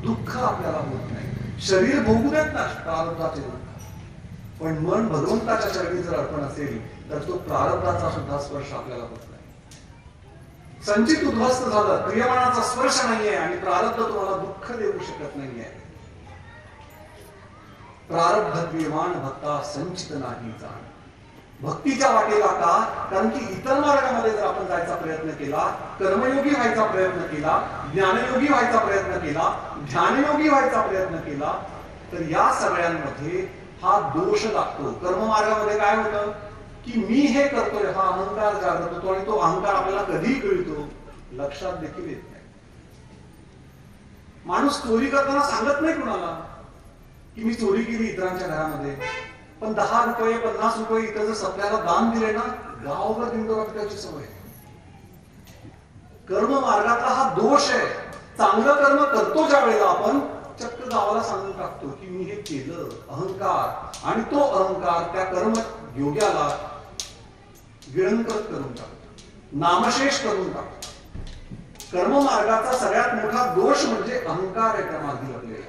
दुःख आपल्याला होत नाही. शरीर भोगू देत नाही प्रारब्धाचे दुःख, पण मन भगवंताच्या चरणी जर अर्पण असेल तर तो प्रारब्धाचा सुद्धा स्पर्श आपल्याला होत नाही. संचित उद्ध्वस्त झालं, प्रियमाणाचा स्पर्श नाहीये आणि प्रारब्ध तुम्हाला दुःख देऊ शकत नाहीये. प्रारब्ध प्रियमान भक्ता संचित नाही जाण. भक्तीच्या वाटेला का? कारण की इतर मार्गामध्ये जर आपण जायचा प्रयत्न केला, कर्मयोगी व्हायचा प्रयत्न केला, ज्ञानयोगी व्हायचा प्रयत्न केला, ध्यानयोगी व्हायचा प्रयत्न केला, तर या सगळ्यांमध्ये हा दोष लागतो. कर्ममार्गामध्ये काय होतं की मी हे करतोय, हा अहंकार जागृत होतो आणि तो अहंकार आपल्याला कधी कळतो लक्षात देखील येत नाही. माणूस चोरी करताना सांगत नाही कुणाला की मी चोरी केली इतरांच्या घरामध्ये, पण 10 रुपये 50 रुपये इतर जर सप्त्याला दान दिले ना, गावभर दिंडोरा पिटायची सवय. कर्म मार्गातला हा दोष आहे. चांगलं कर्म करतो ज्या वेळेला आपण चक्क गावाला सांगून टाकतो की मी हे केलं, अहंकार, आणि तो अहंकार त्या कर्म योग्याला गिळंकृत करून टाकतो, नामशेष करून टाकतो. कर्म मार्गाचा सगळ्यात मोठा दोष म्हणजे अहंकार आहे त्या मार्गी लागलेला.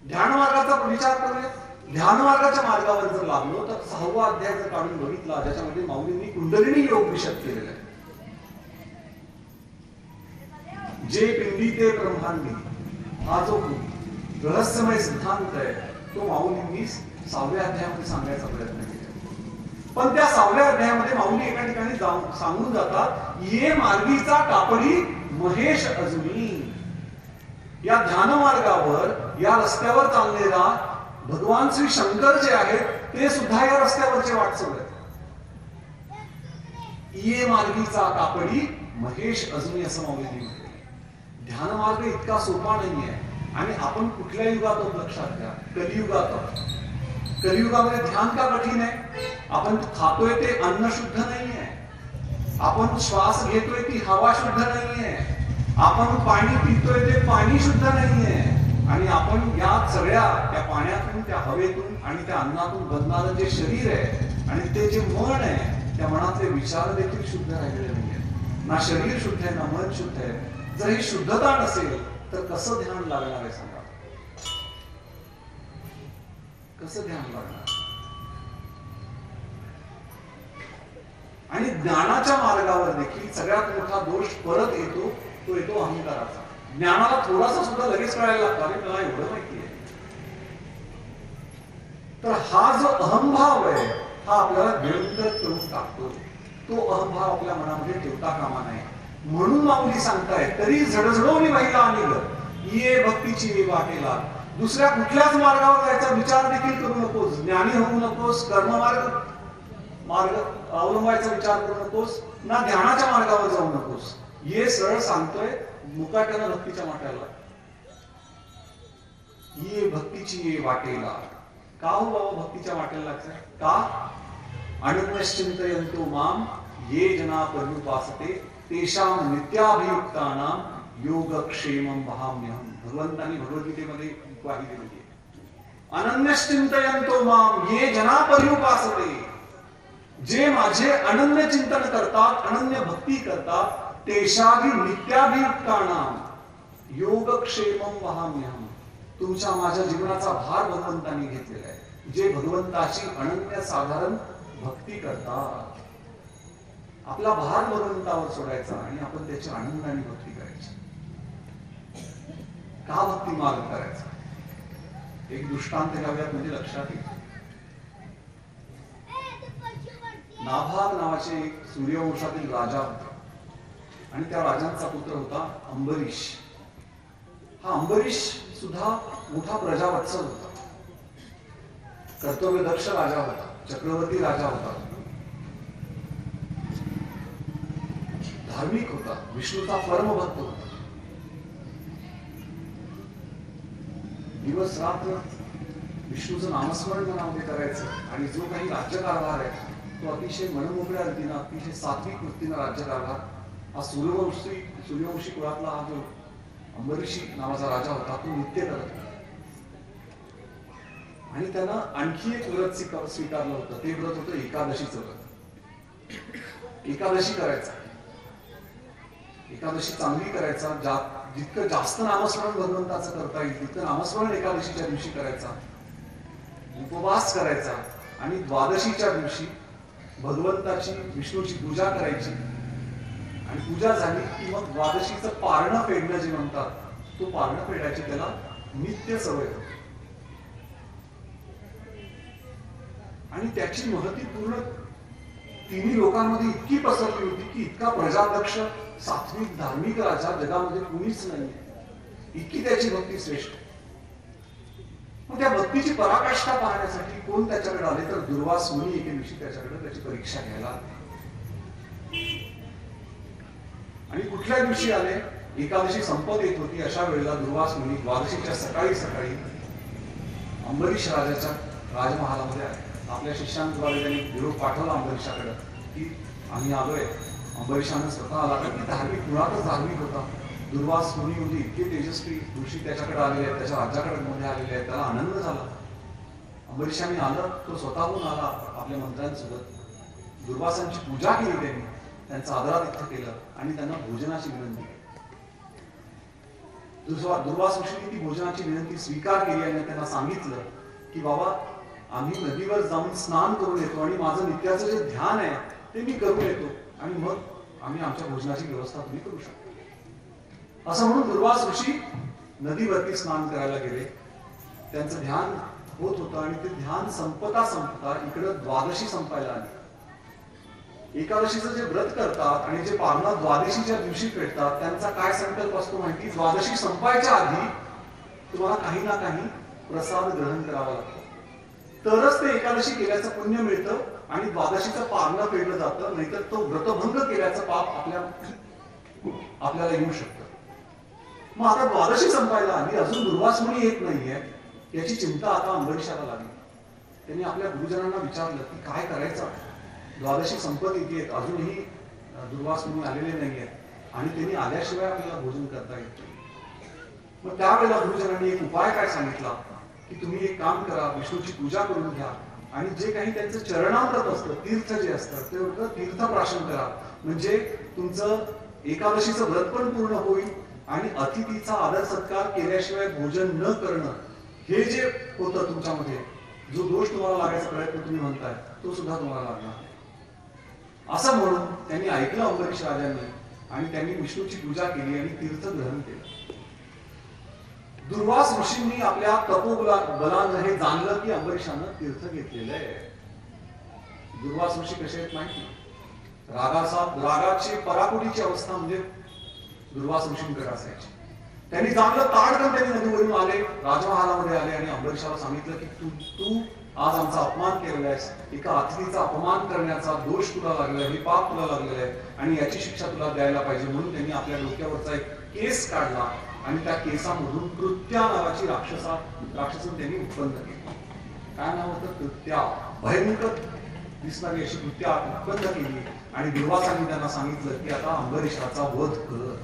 ध्यान मार्गाचा विचार करूया. ध्यान मार्गाच्या मार्गावर जर लागलो तर 6वा अध्याय जर काढून बघितला, ज्याच्यामध्ये माऊलींनी कुंडलिनी योग विशद केलेला आहे. जे पिंडी ते ब्रह्मांडी हा जो रहस्यमय सिद्धांत आहे तो माऊलींनी 6व्या अध्यायामध्ये सांगायचा प्रयत्न केला. पण त्या 6व्या अध्यायामध्ये माऊली एका ठिकाणी सांगून जातात, ये मार्गीचा कापडी महेश अजुनी. या ध्यान मार्गावर, या रस्त्यावर चाललेला भगवान श्री शंकर जे आहेत ते सुद्धा या रस्त्यावरचे वाटचाल आहेत. ये मार्गीचा कापडी महेश अजुनी असं माऊलींनी म्हटलं. ध्यान मार्ग इतका सोपा नाहीये. आणि आपण कुठल्या युगात आहोत लक्षात घ्या, कलियुगात आहोत. कलियुगामध्ये ध्यान का कठीण आहे? आपण खातोय ते अन्न शुद्ध नाहीये, आपण श्वास घेतोय ती हवा शुद्ध नाहीये, आपण पाणी पितोय ते पाणी शुद्ध नाहीये, आणि आपण या सगळ्या त्या पाण्यातून, त्या हवेतून आणि त्या अन्नातून बनणारं जे शरीर आहे आणि ते जे मन आहे, त्या मनातले विचार देखील शुद्ध राहिलेले नाहीये. ना शरीर शुद्ध आहे, ना मन शुद्ध आहे. जर ही शुद्धता नसेल तर कसं ध्यान लागणार आहे सांगा? कसं ध्यान लागणार? आणि ज्ञानाच्या मार्गावर देखील सगळ्यात मोठा दोष परत येतो, तो येतो अहंकाराचा. ज्ञानाला थोडासा सुद्धा लगेच कळायला लागतो, आणि मला एवढं माहिती आहे. तर हा जो अहंभाव आहे हा आपल्याला गिळंकृत करून टाकतो. तो अहंभाव आपल्या मनामध्ये ठेवता कामा नये. म्हणून माऊली सांगताय, तरी झडझडवणी महिला निघ ये भक्तीची वाटेला. दुसऱ्या कुठल्याच मार्गावर जायचा विचार देखील करू नकोस, ज्ञानी होऊ नकोस, मार्ग अवलंबायचा विचार करू नकोस, ना ध्यानाच्या मार्गावर जाऊ नकोस. ये सरळ सांगतोय मुकाट्यानं भक्तीच्या वाट्याला. ये भक्तीची ये वाटेला. का हो बाबा भक्तीच्या वाटेला लागतंय? का? अनन्यश्चिंतयन्तो माम ये जना पर्युपासते तेषां नित्याभियुक्तानां योगक्षेमं वहाम्यहम्. भगवंतांनी भगवद्गीतेमध्ये ग्वाही दिली आहे. अनन्यश्चिंतयन्तो माम ये जना पर्युपासते. जे माझे अनन्य चिंतन करतात, अनन्य भक्ती करतात, तेषांहि नित्याभियुक्तानां योगक्षेमं वहाम्यहम्. तुमच्या माझ्या जीवनाचा भार भगवंतांनी घेतलेला आहे. जे भगवंताची अनन्य साधारण भक्ती करतात. आपला भार भगवंतावर सोडायचा आणि आपण त्याची आनंदाने भक्ती करायची. का भक्ती मार्ग करायचा? एक दृष्टांत घ्याव्यात म्हणजे लक्षात येईल. नाभाग नावाचे एक सूर्यवंशातील राजा होता आणि त्या राजांचा पुत्र होता अंबरीश. हा अंबरीश सुद्धा मोठा प्रजावत्सल होता, कर्तव्यदक्ष राजा होता. चक्रवर्ती राजा होता, धार्मिक होता, विष्णूचा परमभक्त होता. दिवस रात्र विष्णूचं नामस्मरण मनामध्ये करायचं आणि जो काही राज्यकारभार आहे तो अतिशय मनमोकळ्या रीतीनं, अतिशय सात्विक वृत्तीनं राज्यकारभार हा सूर्यवंशी कुळातला हा जो अंबरीशी नावाचा राजा होता तो नित्य करत होता. आणि त्यानं आणखी एक व्रत स्वीकारलं होतं. ते व्रत होतं एकादशीचं व्रत. एकादशी करायचा, एकादशी चांगली करायचा, जितकं जास्त नामस्मरण भगवंताचं करता येईल तितकं नामस्मरण एकादशीच्या दिवशी करायचा, उपवास करायचा आणि द्वादशीच्या दिवशी भगवंताची विष्णूची पूजा करायची. आणि पूजा झाली की मग द्वादशीचं पारणं फेडणं जे म्हणतात तो पारणं फेडायची त्याला नित्य सवय होती. आणि त्याची महती पूर्ण तिन्ही लोकांमध्ये इतकी पसरली होती की इतका प्रजादक्ष सात्विक धार्मिक राजा जगामध्ये कुणीच नाहीये, इतकी त्याची भक्ती श्रेष्ठ. मग त्या भक्तीची पराकाष्ठा पाहण्यासाठी कोण त्याच्याकडे आले तर दुर्वास मुनी एके दिवशी त्याच्याकडे त्याची परीक्षा घ्यायला. आणि कुठल्या दिवशी आले, एकादशी संपत येत होती अशा वेळेला दुर्वास मुनी द्वादशीच्या सकाळी सकाळी अंबरीश राजाच्या राजमहालामध्ये आले. आपल्या शिष्यांद्वारे त्यांनी निरोप पाठवला अंबरीशाकडे की आम्ही आलोय. अंबरीशानं स्वतः आला की धार्मिक, मुळातच धार्मिक होता. दुर्वास मुनी म्हणजे इतके तेजस्वी ऋषी त्याच्याकडे आलेले आहेत, त्याच्या राज्याकडे मध्ये आलेले आहेत. त्याला आनंद झाला. अंबरीशाने आलं, तो स्वतःहून आला आपल्या मंत्र्यांसोबत. दुर्वासांची पूजा केली त्यांनी, त्यांचं आदरातिथ्य केलं आणि त्यांना भोजनाची विनंती केली. दुर्वास ऋषींनी ती भोजनाची विनंती स्वीकार केली आणि त्यांना सांगितलं की बाबा आम्ही नदीवर जाऊन स्नान करून येतो आणि माझं नित्याचं जे ध्यान आहे ते मी करून येतो आणि मग आम्ही आमच्या भोजनाची व्यवस्था तुम्ही करू शकतो. असं म्हणून दुर्वास ऋषी नदीवरती स्नान करायला गेले. त्यांचं ध्यान होत होतं आणि ते ध्यान संपता इकडं द्वादशी संपायला आली. एकादशीचं जे व्रत करतात आणि जे पारणा द्वादशीच्या दिवशी पेटतात त्यांचा काय संकल्प असतो माहिती? द्वादशी संपायच्या आधी तुम्हाला काही ना काही प्रसाद ग्रहण करावा लागतो, तरच ते एकादशी केल्याचं पुण्य मिळतं आणि द्वादशीचं पारणं पेटलं जातं. नाहीतर तो व्रतभंग केल्याचं पाप आपल्याला येऊ शकतं. मग आता द्वादशी संपायला आली, अजून दुर्वास मुनी येत नाहीये, याची चिंता आता अंबरीशाला लागली. त्यांनी आपल्या गुरुजनांना विचारलं की काय करायचं, द्वादशी संपत येते, अजूनही दुर्वास मुनी आलेले नाहीयेत आणि त्यांनी आल्याशिवाय आपल्याला भोजन करता येत नाही. मग त्यावेळेला गुरुजनांनी एक उपाय काय सांगितला की तुम्ही एक काम करा, विष्णूची पूजा करून घ्या आणि जे काही त्यांचं चरणामृत असतं, तीर्थ जे असतं ते तीर्थप्राशन करा. म्हणजे तुमचं एकादशीचं व्रत पण पूर्ण होईल आणि अतिथीचा आदर सत्कार केल्याशिवाय भोजन न करणं हे जे होतं तुमच्यामध्ये, जो दोष तुम्हाला लागायचा प्रयत्न तुम्ही म्हणताय तो सुद्धा तुम्हाला लागणार. असं म्हणून त्यांनी ऐकलं अंबरीश राजांनी आणि त्यांनी विष्णूची पूजा केली आणि तीर्थ ग्रहण केलं. दुर्वास ऋषींनी आपल्या तपोबलानं हे जाणलं की अंबरीशानं तीर्थ घेतलेलं आहे. दुर्वास ऋषी कसे आहेत माहिती? रागाची पराकुटीची अवस्था म्हणजे दुर्वास ऋषींकडे असायची. त्यांनी जाणलं, ताडकन त्यांनी नदीवरून आले, राजमहालामध्ये आले आणि अंबरीशाला सांगितलं की तू आज आमचा अपमान केलेला आहेस, एका अतिथीचा अपमान करण्याचा दोष तुला लागलेला आहे, हे पाप तुला लागलेलं आहे आणि याची शिक्षा तुला द्यायला पाहिजे. म्हणून त्यांनी आपल्या डोक्यावरचा एक केस काढला आणि त्या केसामधून कृत्या नावाची राक्षसन त्यांनी उत्पन्न केली. काय नाव होतं? कृत्या. भयंकर दिसणारी अशी कृत्या उत्पन्न केली आणि दुर्वासांनी त्यांना सांगितलं की आता अंबरीशाचा वध कर.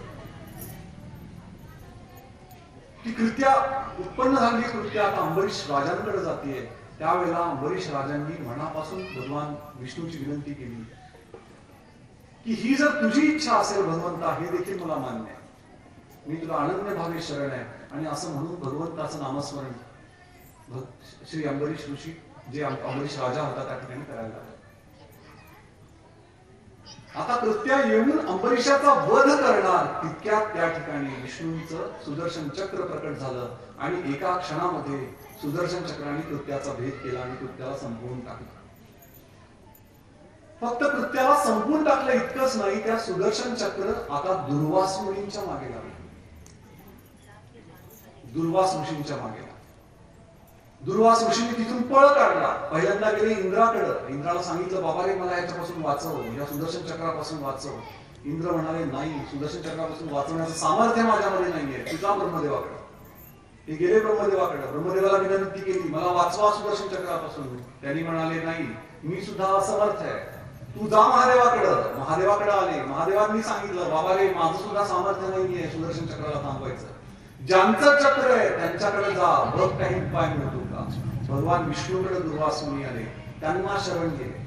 ती कृत्या उत्पन्न झालेली कृत्या आता अंबरीश राजांकडे जाते. त्यावेळेला अंबरीश राजांनी मनापासून भगवान विष्णूची विनंती केली की ही जर तुझी इच्छा असेल भगवंता, हे देखील मला मान्य आहे, मी तुला अनन्य भावे शरण आहे. आणि असं म्हणून भगवंताचं नामस्मरण श्री अंबरीश ऋषी, जे अंबरीश राजा होता, त्या ठिकाणी करायला लागले. आता कृत्या येऊन अंबरीशाचा वध करणार तितक्यात त्या ठिकाणी विष्णूंचं सुदर्शन चक्र प्रकट झालं आणि एका क्षणामध्ये सुदर्शन चक्राने कृत्याचा भेद केला आणि कृत्याला संपवून टाकलं. फक्त कृत्याला संपवून टाकलं इतकंच नाही, त्या सुदर्शन चक्र आता दुर्वास मुनींच्या मागे लागलं. दुर्वास ऋषींच्या मागे. दुर्वास ऋषीने तिथून पळ काढला. पहिल्यांदा गेले इंद्राकडं. इंद्राला सांगितलं, बाबा रे मला याच्यापासून वाचव, या सुदर्शन चक्रापासून वाचव. इंद्र म्हणाले, नाही, सुदर्शन चक्रापासून वाचवण्याचं सामर्थ्य माझ्यामध्ये नाहीये, तुझा ब्रह्मदेवाकडे. ते गेले ब्रह्मदेवाकडे. ब्रह्मदेवाला विनंती केली, मला वाचवा सुदर्शन चक्रापासून. त्यांनी म्हणाले, नाही, मी सुद्धा असमर्थ आहे, तू जा महादेवाकडं. महादेवाकडे आले. महादेवांनी सांगितलं, बाबा रे माझं सुद्धा सामर्थ्य नाहीये सुदर्शन चक्राला थांबवायचं. ज्यांचं चक्र आहे त्यांच्याकडे जा, बघ काही उपाय मिळतो का. भगवान विष्णूकडे दुर्वास मुनी आले, त्यांना शरण गेले.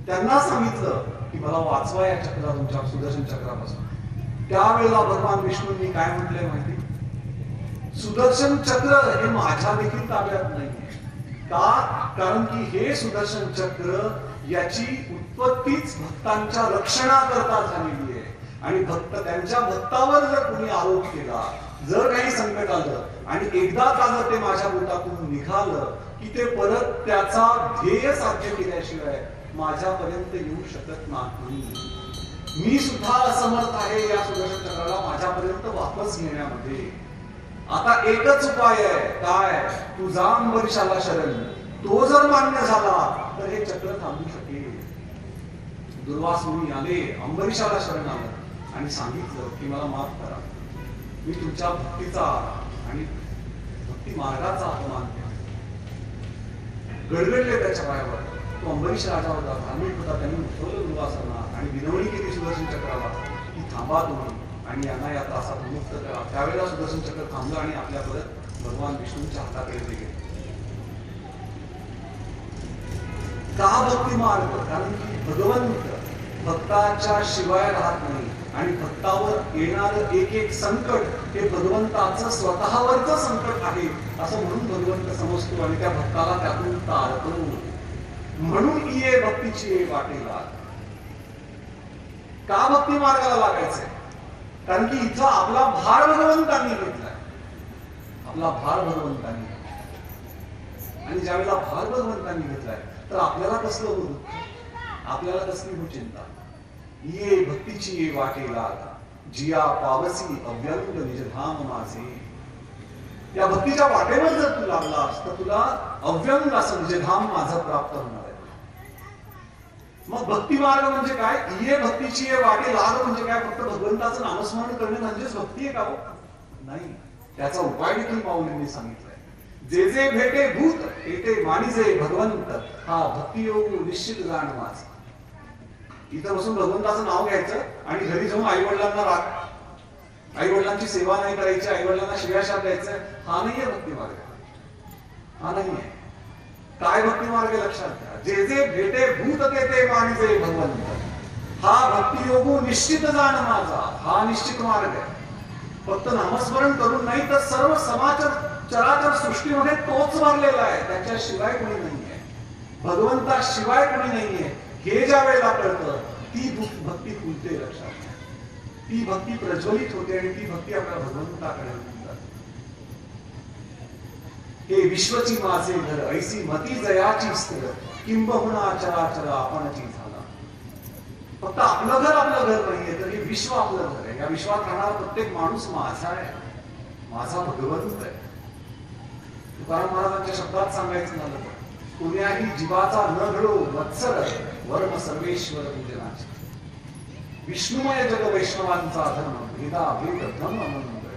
त्यांना सांगितलं की मला वाचवा या चक्रा, तुमच्या सुदर्शन चक्रापासून. त्यावेळेला भगवान विष्णूंनी काय म्हटलंय माहिती, सुदर्शन चक्र हे माझ्या देखील ताब्यात नाहीये. का? कारण की हे सुदर्शन चक्र याची उत्पत्तीच भक्तांच्या रक्षणाकरता झालेली आहे. आणि त्यांच्या भक्तावर जर कोणी आरोप केला, जर काही संकट आलं आणि एकदा का जर ते माझ्या बोटातून निघालं की ते परत त्याचा ध्येय साध्य केल्याशिवाय माझ्यापर्यंत येऊ शकत नाही. मी सुद्धा असमर्थ आहे या सुदर्शन चक्राला माझ्यापर्यंत वापस घेण्यामध्ये. आता एकच उपाय आहे, काय? तू जा अंबरीशाला शरण. तो जर मान्य झाला तर हे चक्र थांबू शकेल. दुर्वास मुनी आले, अंबरीशाला शरण आलं आणि सांगितलं की मला माफ करा, मी तुमच्या भक्तीचा आणि भक्ती मार्गाचा अपमान केला. गडगडले त्याच्या पायावर. तो अंबरीश राजा होता, धार्मिक होता. त्यांनी उठवलं दुर्वासांना आणि विनवणी केली सुदर्शन चक्राला की थांबा तुम्ही आणि यांना या त्रासातून मुक्त करा. त्यावेळेला सुदर्शन चक्र थांबलं आणि आपल्या परत भगवान विष्णूंच्या हाताकडे ते गेले. का भक्ती मार्ग? कारण की भगवंत भक्ताच्या शिवाय राहत नाही आणि भक्तावर येणारं एक एक संकट हे भगवंताचं स्वतःवरचं संकट आहे असं म्हणून भगवंत समजतो आणि त्या भक्ताला त्यातून तारतो. म्हणून ये भक्तीची ये वाटेला. का भक्ती मार्गाला लागायचंय? कारण की इथं आपला भार भगवंतांनी घेतलाय. आपला भार भगवंतांनी. आणि ज्यावेळेला भार भगवंतांनी घेतलाय तर आपल्याला कसलं हो दुःख, आपल्याला कसली हो चिंता. ये भक्तीची ये वाटे लागा, जिया पावसी अव्यंग निजधाम माझे. या भक्तीच्या वाटेवर जर तू लागलास तर तुला अव्यंग असं निजधाम माझं प्राप्त होणार आहे. मग भक्ती मार्ग म्हणजे काय? ये भक्तीची ये वाटे लाग म्हणजे काय? फक्त भगवंताचं नामस्मरण करणे म्हणजेच भक्ती आहे का हो? नाही. त्याचा उपाय देखील माऊलींनी सांगितलाय. जे जे भेटे भूत येते मानिजे भगवंत, हा भक्ती योग निश्चित जाण माझ. इथं बसून भगवंताचं नाव घ्यायचं आणि घरी जाऊन आई वडिलांना राग, आई वडिलांची सेवा नाही करायची, आई वडिलांना शिव्याशाप द्यायचं, हा नाहीये भक्ती मार्ग. हा नाहीये. काय भक्ती मार्ग लक्षात घ्या. जे जे भेटे भूत तेते मानिजे भगवंत, हा भक्ती योग निश्चित जाण माझा. हा निश्चित मार्ग आहे. फक्त नामस्मरण करून नाही तर सर्व समाचार चराचर सृष्टीमध्ये तोच वारलेला आहे, त्याच्याशिवाय कोणी नाहीये. भगवंताशिवाय कोणी नाहीये. हे ज्या वेळेला कळतं ती भक्ती फुलते. लक्षात घ्या. ती भक्ती प्रज्वलित होते आणि ती भक्ती आपल्या भगवंताकडे होऊन जाते. हे विश्वची माझे घर, ऐसी मती जयाची स्थिर, किंबहुना चराचर आपणची झाला. फक्त आपलं घर आपलं घर नाहीये तर हे विश्व आपलं घर आहे. या विश्वात राहणारा प्रत्येक माणूस माझा आहे, माझा भगवंत आहे. तुकाराम महाराजांच्या शब्दात सांगायचं झालं तर, कुण्याही जीवाचा न घडो वत्सर वर्म सर्वेश्वर पूजनाचे. विष्णुमय जग वैष्णवांचा धर्म, भेदा भेद धर्म मंगळ.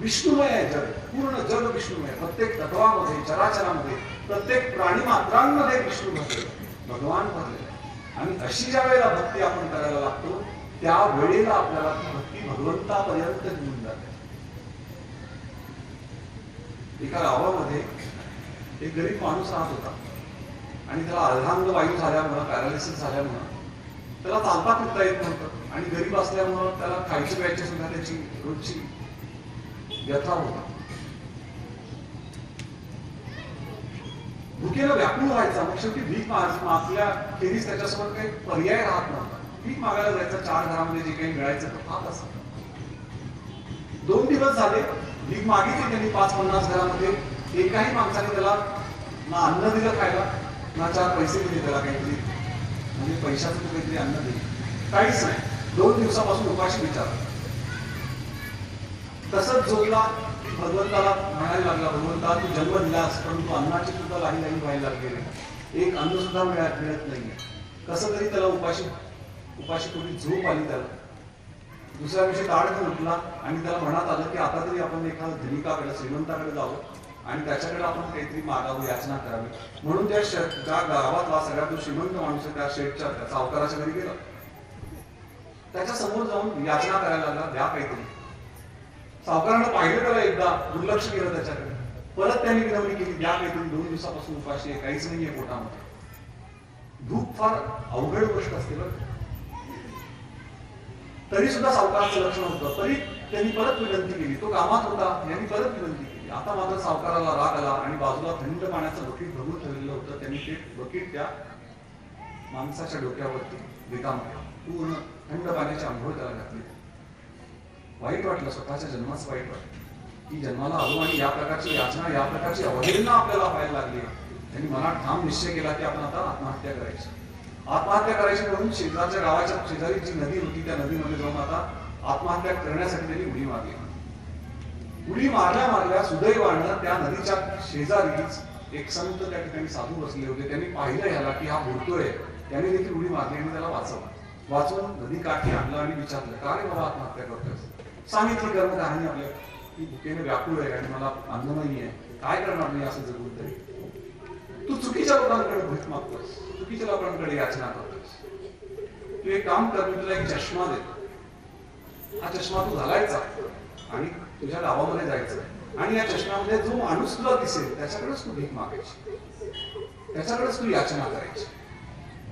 विष्णुमय जग, पूर्ण जग विष्णुमय. प्रत्येक तत्वामध्ये, चराचरामध्ये, प्रत्येक प्राणी मात्रांमध्ये विष्णू भरले, भगवान भरले. आणि अशी ज्या वेळेला भक्ती आपण करायला लागतो त्या वेळेला आपल्याला ती भक्ती भगवंतापर्यंत घेऊन जाते. एका गावामध्ये एक गरीब माणूस राहत होता आणि त्याला अर्धांग वायू झाल्यामुळं, पॅरालिसिस झाल्यामुळं त्याला चालता फिरता येत नव्हतं आणि गरीब असल्यामुळं त्याला खायची प्यायची सुद्धा त्याची रोजची व्यथा होता. भुकेला व्याकुळ व्हायचा. मग शेवटी भीक मागल्या खेरीज त्याच्यासमोर काही पर्याय राहत नव्हता. भीक मागायला जायचा. 4 घरामध्ये जे काही मिळायचं तर खात असत. 2 दिवस झाले भीक मागितली त्यांनी 5-50 घरामध्ये. एकाही माणसाने त्याला ना अन्न दिलं खायला, ना 4 पैसे दिले त्याला काहीतरी, म्हणजे पैशाचं तू काहीतरी अन्न दिले, काहीच नाही. 2 दिवसापासून उपाशी विचार. तसंच जोडला भगवंताला म्हणायला लागला, भगवंता तू जन्म दिलास परंतु अन्नाची सुद्धा लाही लाही व्हायला लागलेली, एक अन्न सुद्धा मिळत नाहीये. कसं तरी त्याला उपाशी थोडी झोप आली त्याला. दुसऱ्या दिवशी ताडकन उठला आणि त्याला मनात आलं की आता तरी आपण एखाद्या धनिकाकडे, श्रीमंताकडे जावं आणि त्याच्याकडे आपण काहीतरी मागावं, याचना करावी. म्हणून ज्या गावातला सगळ्यात जो श्रीमंत माणूस आहे त्या शेठच्या, त्या सावकाराच्या घरी गेला. त्याच्या समोर जाऊन याचना करायला लागला, द्या काहीतरी. सावकारानं पाहिलं त्याला एकदा, दुर्लक्ष केलं त्याच्याकडे. परत त्यांनी विनवणी केली, द्या काहीतरी, 2 दिवसापासून उपाशी आहे, काहीच नाहीये पोटामध्ये. भूक फार अवघड गोष्ट असते बरं. तरी सुद्धा सावकाराचं लक्ष नव्हतं. तरी त्यांनी परत विनंती केली. तो कामात होता, यांनी परत विनंती केली. आता मात्र सावकाराला राग आला आणि बाजूला थंड पाण्याचं बकेट भरून ठेवलेलं होतं. त्यांनी ते बकेट त्या माणसाच्या डोक्यावरती रिकामं पूर्ण थंड पाण्याची आंघोळ त्याला घातली. वाईट वाटलं, स्वतःच्या जन्माचं वाईट वाटलं की जन्माला आलो आणि या प्रकारची याचना, या प्रकारची अवहेलना आपल्याला व्हायला लागली. त्यांनी मनात ठाम निश्चय केला की आपण आता आत्महत्या करायची. आत्महत्या करायची म्हणून शेजारच्या गावाच्या शेजारी जी नदी होती त्या नदीमध्ये जाऊन आता आत्महत्या करण्यासाठी त्यांनी उडी मारली. उडी मारल्या सुदैवानं त्या नदीच्या शेजारीच एक संत त्या ठिकाणी साधू बसले होते. त्यांनी पाहिलं ह्याला की हा बुडतोय. त्यांनी देखील उडी मारली आणि त्याला वाचवून नदी काठी आणलं आणि विचारलं, का रे बाबा आत्महत्या करतोय? सांगितली कर्म कहाणी आपल्या की भुकेने व्याकुळ आहे आणि मला अन्न नाहीये, काय करणार नाही असं जगून तरी. तू चुकीच्या लोकांकडे भीक मागतोस, चुकीच्या लोकांकडे याचना करतोस. तू एक काम कर, मी तुला एक चष्मा देतो. हा चष्मा तू घालायचा आणि तुझ्या गावामध्ये जायचं आणि या चष्म्यामध्ये जो माणूस तुला दिसेल त्याच्याकडेच तू भीक मागायची, त्याच्याकडेच तू याचना करायची.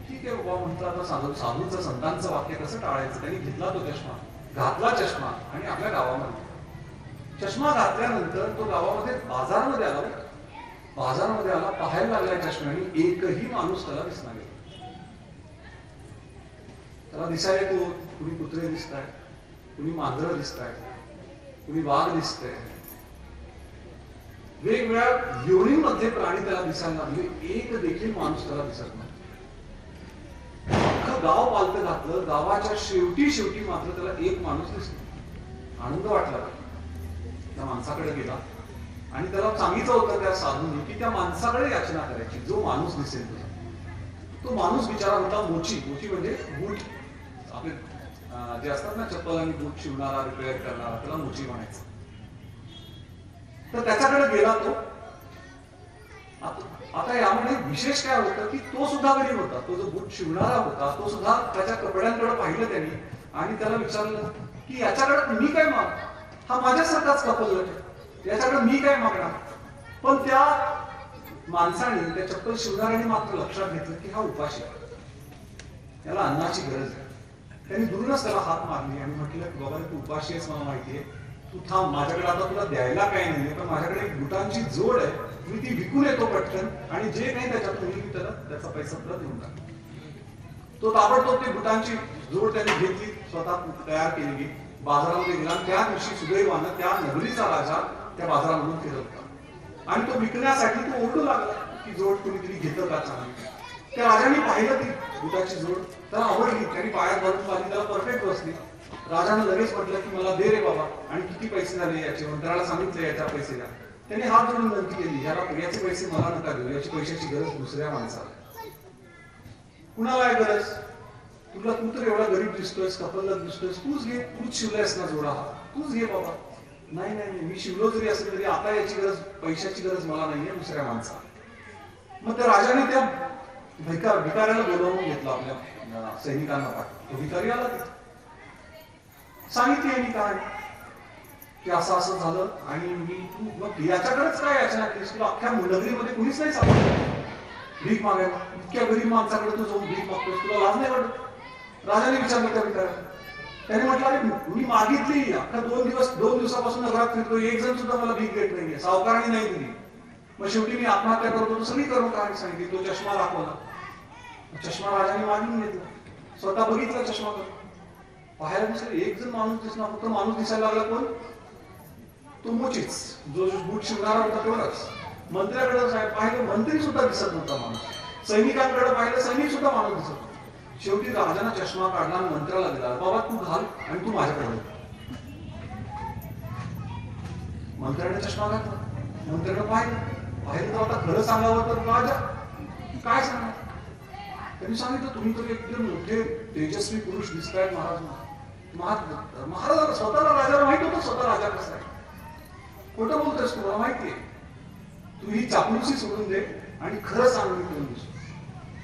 ठीक आहे बाबा म्हटलं, आता साधूचं संतांचं वाक्य कसं टाळायचं. त्यांनी घेतला तो चष्मा, घातला चष्मा आणि आपल्या गावामध्ये चष्मा घातल्यानंतर तो गावामध्ये बाजारामध्ये आला, पाहायला लागल्या चष्म्याने. एकही माणूस त्याला दिसणार नाही. त्याला दिसायला तो कुणी कुत्रे दिसताय, कुणी मांजरं दिसताय, कुणी वाघ दिसतंय. वेगवेगळ्या योनीमध्ये प्राणी त्याला दिसायला लागले. एक देखील माणूस त्याला दिसत नाही. अख्खं गाव पालतं घातलं. गावाच्या शेवटी मात्र त्याला एक माणूस दिसला. आनंद वाटला. त्या माणसाकडे गेला आणि त्याला सांगितलं होतं त्या साधूंनी की त्या माणसाकडे याचना करायची, जो माणूस दिसेल तुला. तो माणूस बिचारा होता मोची म्हणजे बूट. आपले जे असतात ना चप्पल आणि बूट शिवणारा, रिपेअर करणारा, त्याला मोची म्हणायचं. तर त्याच्याकडे गेला तो. आता यामध्ये विशेष काय होतं की तो सुद्धा गरीब होता. तो जो बूट शिवणारा होता तो सुद्धा त्याच्या कपड्यांकडे पाहिलं त्यांनी आणि त्याला विचारलं की याच्याकडे मी काय माग, हा माझ्यासारखाच कपल आहे, याच्याकडे मी काय मागणार. पण त्या माणसाने, त्या चप्पल शिवणाऱ्याने मात्र लक्षात घेतलं की हा उपाशी आहे, याला अन्नाची गरज आहे. त्यांनी दुरूनच त्याला हात मारली आणि म्हटलं की बाबा तू उपाशी आहेस मला माहितीये, तू थांब, माझ्याकडे आता तुला द्यायला काही नाहीये, पण माझ्याकडे एक बुटांची जोड आहे, मी ती विकून येतो पटकन आणि जे काही त्याच्यात होईल मी त्याला त्याचा पैसा परत देऊन टाकतो. तो ताबडतोब ती बुटांची जोड त्यांनी घेतली, स्वतः तयार केली, बाजारामध्ये गेला. त्या दिवशी सुदैवानं त्या नगरीचा राजा त्या बाजारामधून फिरत होता आणि तो विकण्यासाठी तो ओरडू लागला की जोड कोणीतरी घेतं का चांगली. त्या राजाने पाहिलं ती बुटाची जोड, त्याला आवडली. त्यांनी पायात घालून पाहिली, त्याला परफेक्ट बसली. राजाने लगेच म्हटलं की मला दे रे बाबा, आणि किती पैसे झाले याचे. मंत्र्याला सांगितलं याच्या पैसे द्या. त्याने हात जोडून विनंती केली, याचे पैसे मला नका देऊ, याची पैशाची गरज दुसऱ्या माणसाला. कुणाला आहे गरज? तुला तू तर एवढा गरीब दिसतोयस, कपलला दिसतोयस, तूच घे, तूच शिवलायस ना जोडा, तूच घे बाबा. नाही, मी शिवलो जरी असेल तरी आता याची गरज, पैशाची गरज मला नाहीये, दुसऱ्या माणसाला. मग त्या राजाने त्या भिकाऱ्याला बोलावून घेतलं आपल्या सैनिकांना पाठवून. तो भिकारी आला तिथे. सांगितली यांनी काय की असं झालं आणि मी तू मग याच्याकडेच काय याचना केलीस? तुला अख्ख्या नगरीमध्ये कुणीच नाही सापडलं भीक मागायला. इतक्या गरीब माणसाकडे तू जाऊन भीक मागतोस, तुला लाज नाही वाटत? राजाने विचारलं त्या भिकाऱ्याला. त्याने म्हटलं अरे मी मागितली, अख्खा 2 दिवसापासून नगरात फिरतो, एक जण सुद्धा मला भीक देत नाहीये, सावकाराने नाही दिली. मग शेवटी मी आत्महत्या करतो, सगळी करून काय सांगितली. तो चष्मा दाखवला. चष्मा राजाने मागून घेतला, स्वतः बघितला चष्मा करून. पाहायला दिसलं एक जण माणूस दिसला, फक्त माणूस दिसायला लागला कोण? तो मोचीच, जो बूट शिवणारा होता तेवढाच. मंत्र्याकडे साहेब पाहिलं, मंत्री सुद्धा दिसत नव्हता माणूस. सैनिकांकडे पाहिलं, सैनिक सुद्धा माणूस दिसत नव्हता. शेवटी राजाने चष्मा काढला आणि मंत्र्याला दिला, बाबा तू घाल आणि तू माझ्याकडे. मंत्र्याने चष्मा घातला, मंत्र्यानं पाहिलं तर आता खरं सांगावं तर राजा काय सांगा. त्यांनी सांगितलं तुम्ही तर एकदम मोठे तेजस्वी पुरुष दिसतायत महाराजांना स्वतःला राजाला माहित होतं स्वतः राजा कसा आहे. खोटं बोलतोयस तुम्हाला माहितीये, तू ही चापलुसी सोडून दे आणि खरं सांग मी कोण दिसतो.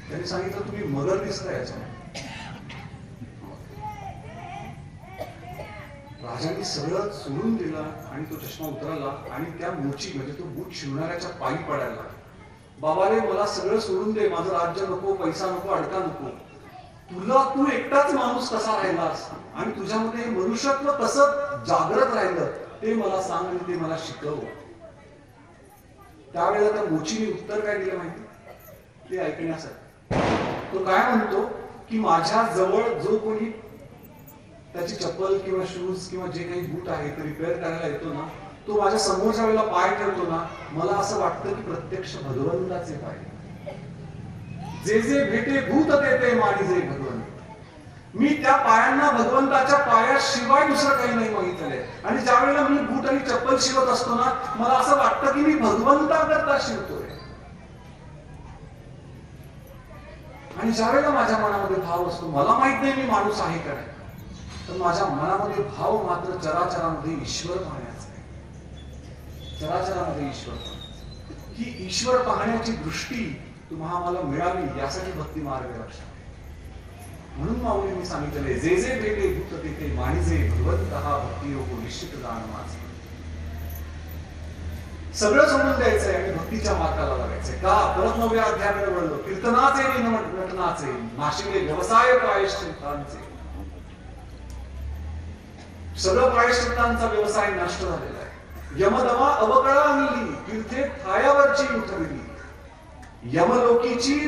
त्यांनी सांगितलं तुम्ही मगर दिसताय याच्यामध्ये. राजांनी सगळं सोडून दिला आणि तो चष्मा उतरला आणि त्या मोची म्हणजे तो बूट शिवणाऱ्याच्या पायी पडायला. बाबा रे मला सगळं सोडून दे, माझं राज्य नको, पैसा नको, अडका नको, तुला तू एकटाच माणूस कसा राहिलास आणि तुझ्यामध्ये मनुष्यत्व कसं जागृत राहिलं ते मला सांग आणि ते मला शिकव. त्यावेळेला त्या मोचीने उत्तर काय दिलं माहिती, ते ऐकण्यासाठी. तो काय म्हणतो की माझ्या जवळ जो कोणी त्याची चप्पल किंवा शूज किंवा जे काही बूट आहे ते रिपेअर करायला येतो ना, तो माझ्या समोरच्या वेळेला पाय ठेवतो ना, मला असं वाटतं की प्रत्यक्ष भगवंताचे पाय. जे जे भेटे भूत देते मानिजे भगवंत. मी त्या पायांना भगवंताच्या पायाशिवाय दुसरं काही नाही मागितलंय. आणि ज्या वेळेला मी बूट आणि चप्पल शिवत असतो ना, मला असं वाटतं की मी भगवंताकरता शिवतोय. आणि ज्या वेळेला माझ्या मनामध्ये भाव असतो, मला माहित नाही मी माणूस आहे का नाही, तर माझ्या मनामध्ये भाव मात्र चराचरामध्ये ईश्वर पाहण्याचा आहे. चराचरामध्ये ईश्वर पाहण्याचा. ही ईश्वर पाहण्याची दृष्टी तुम्हाला मला मिळावी यासाठी भक्ती मार्ग लक्षात. म्हणून माऊलींनी सांगितले जे जे भेटे भूत तेथे मानिजे भगवंत हा भक्ती योग निश्चित जाण माझे. सगळं सोडून द्यायचंय आणि भक्तीच्या मार्गाला लागायचंय. का परत 9व्या अध्यायाकडे वळलो. कीर्तनाचे नटनाचे नाशिले व्यवसाय प्रायश्चित्तांचे. सगळं प्रायश्चित्तांचा व्यवसाय नष्ट झालेला आहे. यमदमा अवकळा आणली तीर्थे थायावरची उठविली. यमलोकीची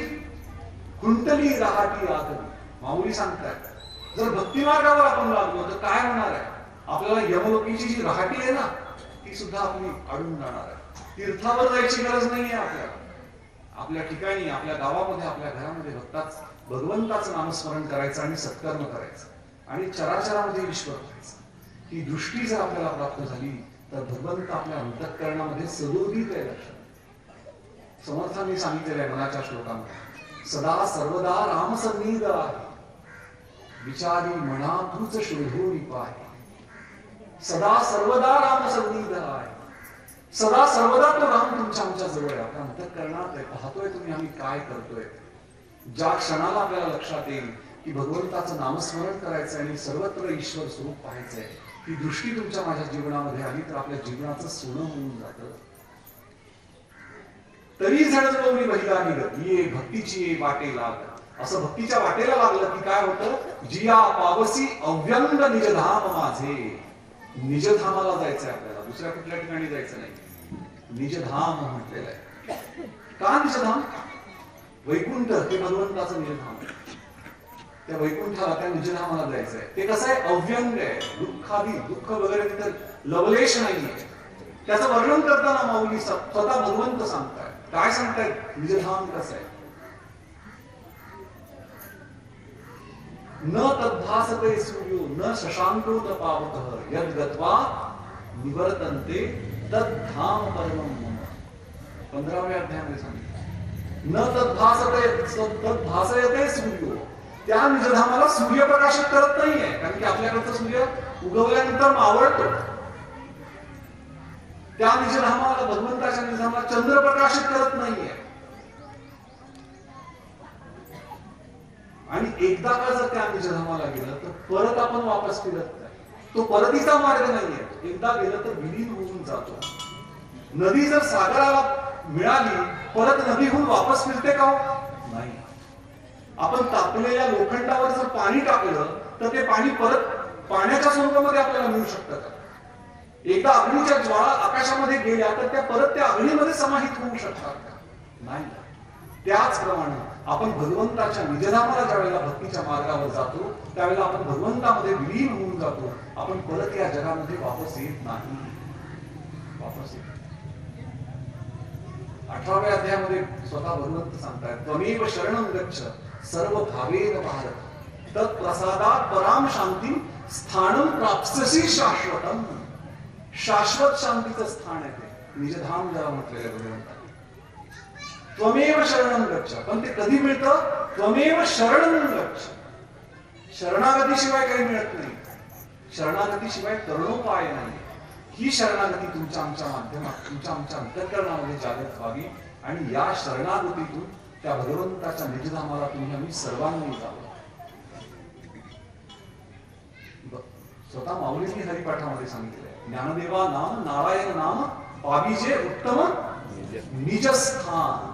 कुंटली राहाटी आकली. माऊली सांगतात जर भक्ती मार्गावर आपण लागलो तर काय होणार आहे, आपल्याला यमलोकीची जी राहाटी आहे ना ती सुद्धा आपली अडून जाणार आहे. तीर्थावर जायची गरज नाहीये आपल्याला. आपल्या ठिकाणी आपल्या गावामध्ये आपल्या घरामध्ये भगवंताचं नामस्मरण करायचं आणि सत्कर्म करायचं आणि चराचरामध्ये ईश्वर व्हायचं. ही दृष्टी जर आपल्याला प्राप्त झाली तर भगवंत आपल्या अंतःकरणामध्ये सदोदित आहे. लक्षात समर्थांनी सांगितलेलं आहे मनाच्या श्लोकामध्ये, सदा सर्वदा रामसन्निध आहे विचारी मना तूच शोधून पाहे. सदा सर्वदा रामसन्निध आहे. सदा सर्वदा तो राम तुमच्या आमच्या जवळ आहे, आपल्या अंतःकरणात आहे. पाहतोय तुम्ही आम्ही काय करतोय. ज्या क्षणाला आपल्याला लक्षात येईल की भगवंताचं नामस्मरण करायचं आणि सर्वत्र ईश्वर स्वरूप पाहायचंय, ही दृष्टी तुमच्या माझ्या जीवनामध्ये आली तर आपल्या जीवनाचं सोनं होऊन जातं. तरी झळकलो मी बहिला निघत ये भक्तीची ये वाटे लाग. असं भक्तीच्या वाटेला लागलं की काय होतं, जिया पावसी अव्यंग निजधाम माझे. निजधामाला जायचंय आपल्याला, दुसऱ्या कुठल्या ठिकाणी जायचं नाही. निजधाम म्हटलेलं आहे. का निजधाम? वैकुंठ हे भगवंताचं निजधाम. त्या वैकुंठाला त्या निजधामाला जायचंय. ते कसं आहे, अव्यंग आहे. दुःखादी दुःख वगैरे तिथं लवलेश नाहीये. त्याचं वर्णन करताना माऊली स्वतः भगवंत सांगताय. काय सांगतायत, निजधाम कसं आहे. न तद्भासते सूर्यो न शशांको न पावकः यद् गत्वा निवर्तन्ते तद्धाम परमं मम. 15व्या अध्यायामध्ये सांगितलं न तद्भासयते सूर्यो. त्या निजधामाला सूर्य प्रकाशित करत नाहीये, कारण की आपल्याकडचा सूर्य उगवल्यानंतर मावळतो. त्या निजधामाला भगवंताच्या निजधामाला चंद्र प्रकाशित करत नाहीये. आणि एकदा का जर त्या निजधामाला गेलं तर परत आपण वापस फिरत नाही. तो परतीचा मार्ग नाहीये. एकदा गेलं तर विलीन होऊन जातो. नदी जर सागराला मिळाली परत नदी होऊन वापस फिरते का? नाही. आपण तापलेल्या लोखंडावर जर पाणी टाकलं तर ते पाणी परत पाण्याच्या स्वरूपामध्ये आपल्याला मिळू शकतं का? एकदा अग्नीच्या ज्वाळा आकाशामध्ये गेल्या तर त्या परत त्या अग्नीमध्ये समाहित होऊ शकतात का? नाही. त्याचप्रमाणे आपण भगवंताच्या निजधामाला ज्या वेळेला भक्तीच्या मार्गावर जातो त्यावेळेला आपण भगवंतामध्ये विलीन होऊन जातो. आपण परत या जगामध्ये वापस येत नाही. वापस येत 18व्या अध्यायामध्ये स्वतः भगवंत सांगतात, त्वमेव शरणं गच्छ सर्व भावेन भारत तत्प्रसादात पराम शांती स्थानं प्राप्स्यसि शाश्वतम्. शाश्वत शांतीचं स्थान आहे ते निजधाम ज्याला म्हटलेलं आहे भगवंताने. त्वमेव शरणं गच्छ. पण ते कधी मिळतं? त्वमेव शरणं गच्छ. शरणागतीशिवाय काही मिळत नाही. शरणागतीशिवाय तरुणोपाय नाही. ही शरणागती तुमच्या आमच्या माध्यमात तुमच्या आमच्या अंतःकरणामध्ये जागृत व्हावी आणि या शरणागतीतून त्या भगवंताच्या निजधामाला तुम्ही आम्ही सर्वांनी जावं. स्वतः माऊलींनी हरिपाठामध्ये सांगितलंय, ज्ञानदेवा नाम नारायण नाम पाविजे उत्तम निजस्थान.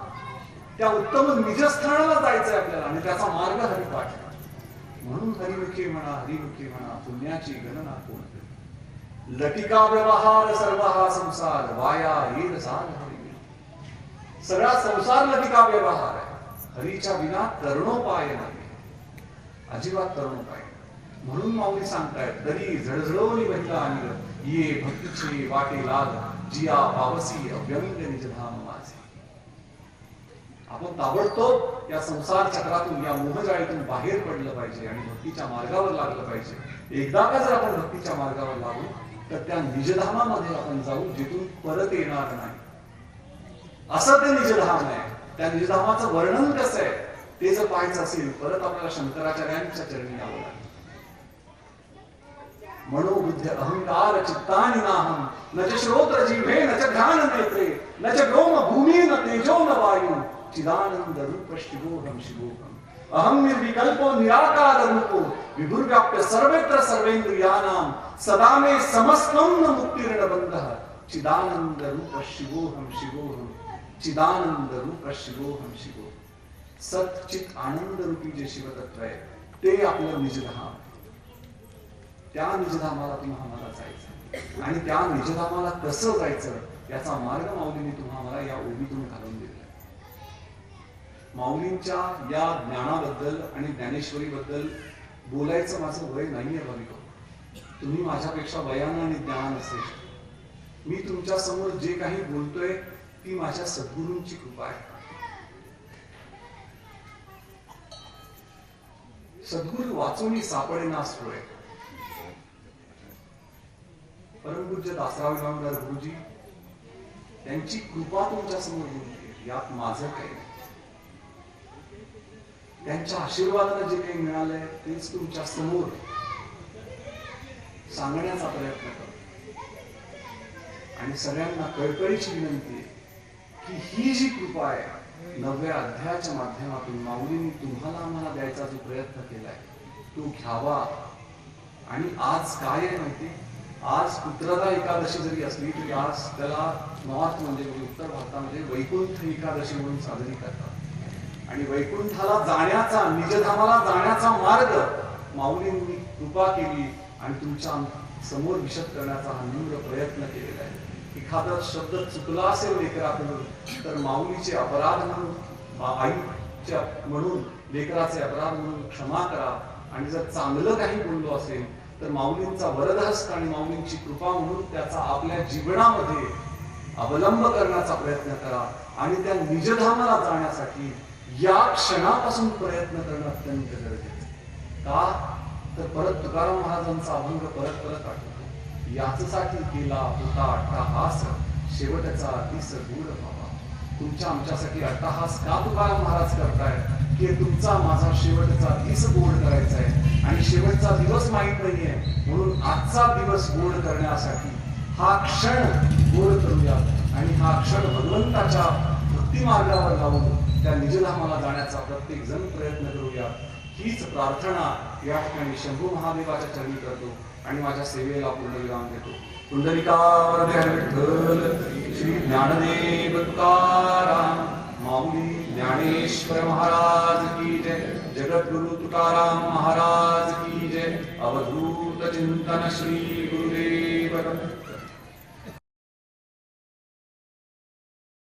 त्या उत्तम निजस्थानाला जायचंय आपल्याला आणि त्याचा मार्ग हरिपाठ. म्हणून हरिमुखे म्हणा हरिमुखे म्हणा पुण्याची गणना कोण. लटिका व्यवहार सर्व हा संसार वाया येल सार हरी. सगळा संसार लटिका व्यवहार आहे. हरीच्या विना तरुणोपाय नाही, अजिबात तरुणोपाय. म्हणून माऊली सांगतायत, तरी झळझळवणी बहिला आणि ये भक्तीची वाटे लाग जिया पावसी अव्यंग निजधाम माझे. आपण ताबडतोब या संसार चक्रातून या मोहजाळीतून बाहेर पडलं पाहिजे आणि भक्तीच्या मार्गावर लागलं पाहिजे. एकदा का जर आपण भक्तीच्या मार्गावर लागू तर त्या निजधामामध्ये आपण जाऊ जिथून परत येणार नाही. असं ते निजधाम आहे. त्या निजधामाचं वर्णन कसं आहे ते जर पाहायचं असेल परत आपल्याला शंकराचार्यांच्या चरणी यावं लागेल. मनोबुद्ध अहंकार चित्तानि नाहम न च श्रोत्र जिह्वे न च ध्यान नेत्रे न च व्योम भूमि न तेजो न वायु चिदानंद रूप शिवोहम शिवोहम अहम निर्विकल्पो निराकार रूपो विभुर्व्याप्य सर्वत्र सर्वेन्द्रियाणाम सदा मे समस्तम न मुक्तिर्न बंधः चिदानंद रूप शिवोहम शिवोहम चिदानंद रूप शिवोहम शिवोहम. सच्चित आनंद रूपी जे शिवतत्व आहे ते आपलं निजधाम. त्या निजधामाला तुम्हाला जायचं आणि त्या निजधामाला कसं जायचं याचा मार्ग माऊलींनी तुम्हाला या ओवीतून घालून दिला. माऊलींच्या या ज्ञानाबद्दल आणि ज्ञानेश्वरीबद्दल बोलायचं माझं वय नाहीये भाविक. तुम्ही माझ्यापेक्षा वयानं आणि ज्ञानानं श्रेष्ठ. मी तुमच्या समोर जे काही बोलतोय ती माझ्या सद्गुरूंची कृपा आहे. सद्गुरू वाचून सापडेना सोय. परमपूज्य दासराव इनामदार गुरुजी त्यांची कृपा तुमच्या समोर बोलते, यात माझं काही. त्यांच्या आशीर्वादाने जे काही मिळालंय तेच तुमच्या समोर सांगण्याचा प्रयत्न करतो. आणि सगळ्यांना कळकळीची विनंती आहे की ही जी कृपा आहे 9व्या अध्यायाच्या माध्यमातून माऊलींनी तुम्हाला आम्हाला द्यायचा जो प्रयत्न केलाय तो घ्यावा. आणि आज काय आहे माहिती, आज पुत्रदा एकादशी जरी असली तरी आज त्याला नॉर्थ म्हणजे उत्तर भारतामध्ये वैकुंठ एकादशी म्हणून साजरी करतात. आणि वैकुंठाला जाण्याचा निजधामाला जाण्याचा मार्ग माऊलींनी कृपा केली आणि तुमच्या समोर विशद करण्याचा हा नम्र प्रयत्न केलेला आहे. एखादा शब्द चुकला असेल लेकराकडून तर माऊलीचे अपराध म्हणून आईच्या म्हणून लेकराचे अपराध म्हणून क्षमा करा. आणि जर चांगलं काही बोललो असेल तर माऊलींचा वरदहस्त आणि माऊलींची कृपा म्हणून त्याचा आपल्या जीवनामध्ये अवलंब करण्याचा प्रयत्न करा. आणि त्या निजधामाला जाण्यासाठी या क्षणापासून प्रयत्न करणं अत्यंत गरजेचं. का तर परत तुकाराम महाराजांचा अभंग परत परत आठवतो, याचसाठी केला होता अट्टहास शेवटचा दिस गूढ व्हावा. तुमच्या आमच्यासाठी अट्टहास का तुकाराम महाराज करताय की तुमचा माझा शेवटचा दिस गोड करायचा आहे आणि शेवटचा दिवस माहित नाहीये. म्हणून आजचा दिवस गोड करण्यासाठी हा क्षण गोड करूया आणि हा क्षण भगवंताच्या भक्ती मार्गावर लावून त्या निजधामाला जाण्याचा प्रत्येक जण प्रयत्न करूया. हीच प्रार्थना या ठिकाणी शंभू महादेवाच्या चरणी करतो आणि माझ्या सेवेला पूर्णविराम देतो. पुंडलिकावरदे विठ्ठल श्री ज्ञानदेव तुकाराम माऊली ज्ञानेश्वर महाराज की जय. जगद्गुरु तुकाराम महाराज की जय. अवधूत चिंतन श्री गुरुदेव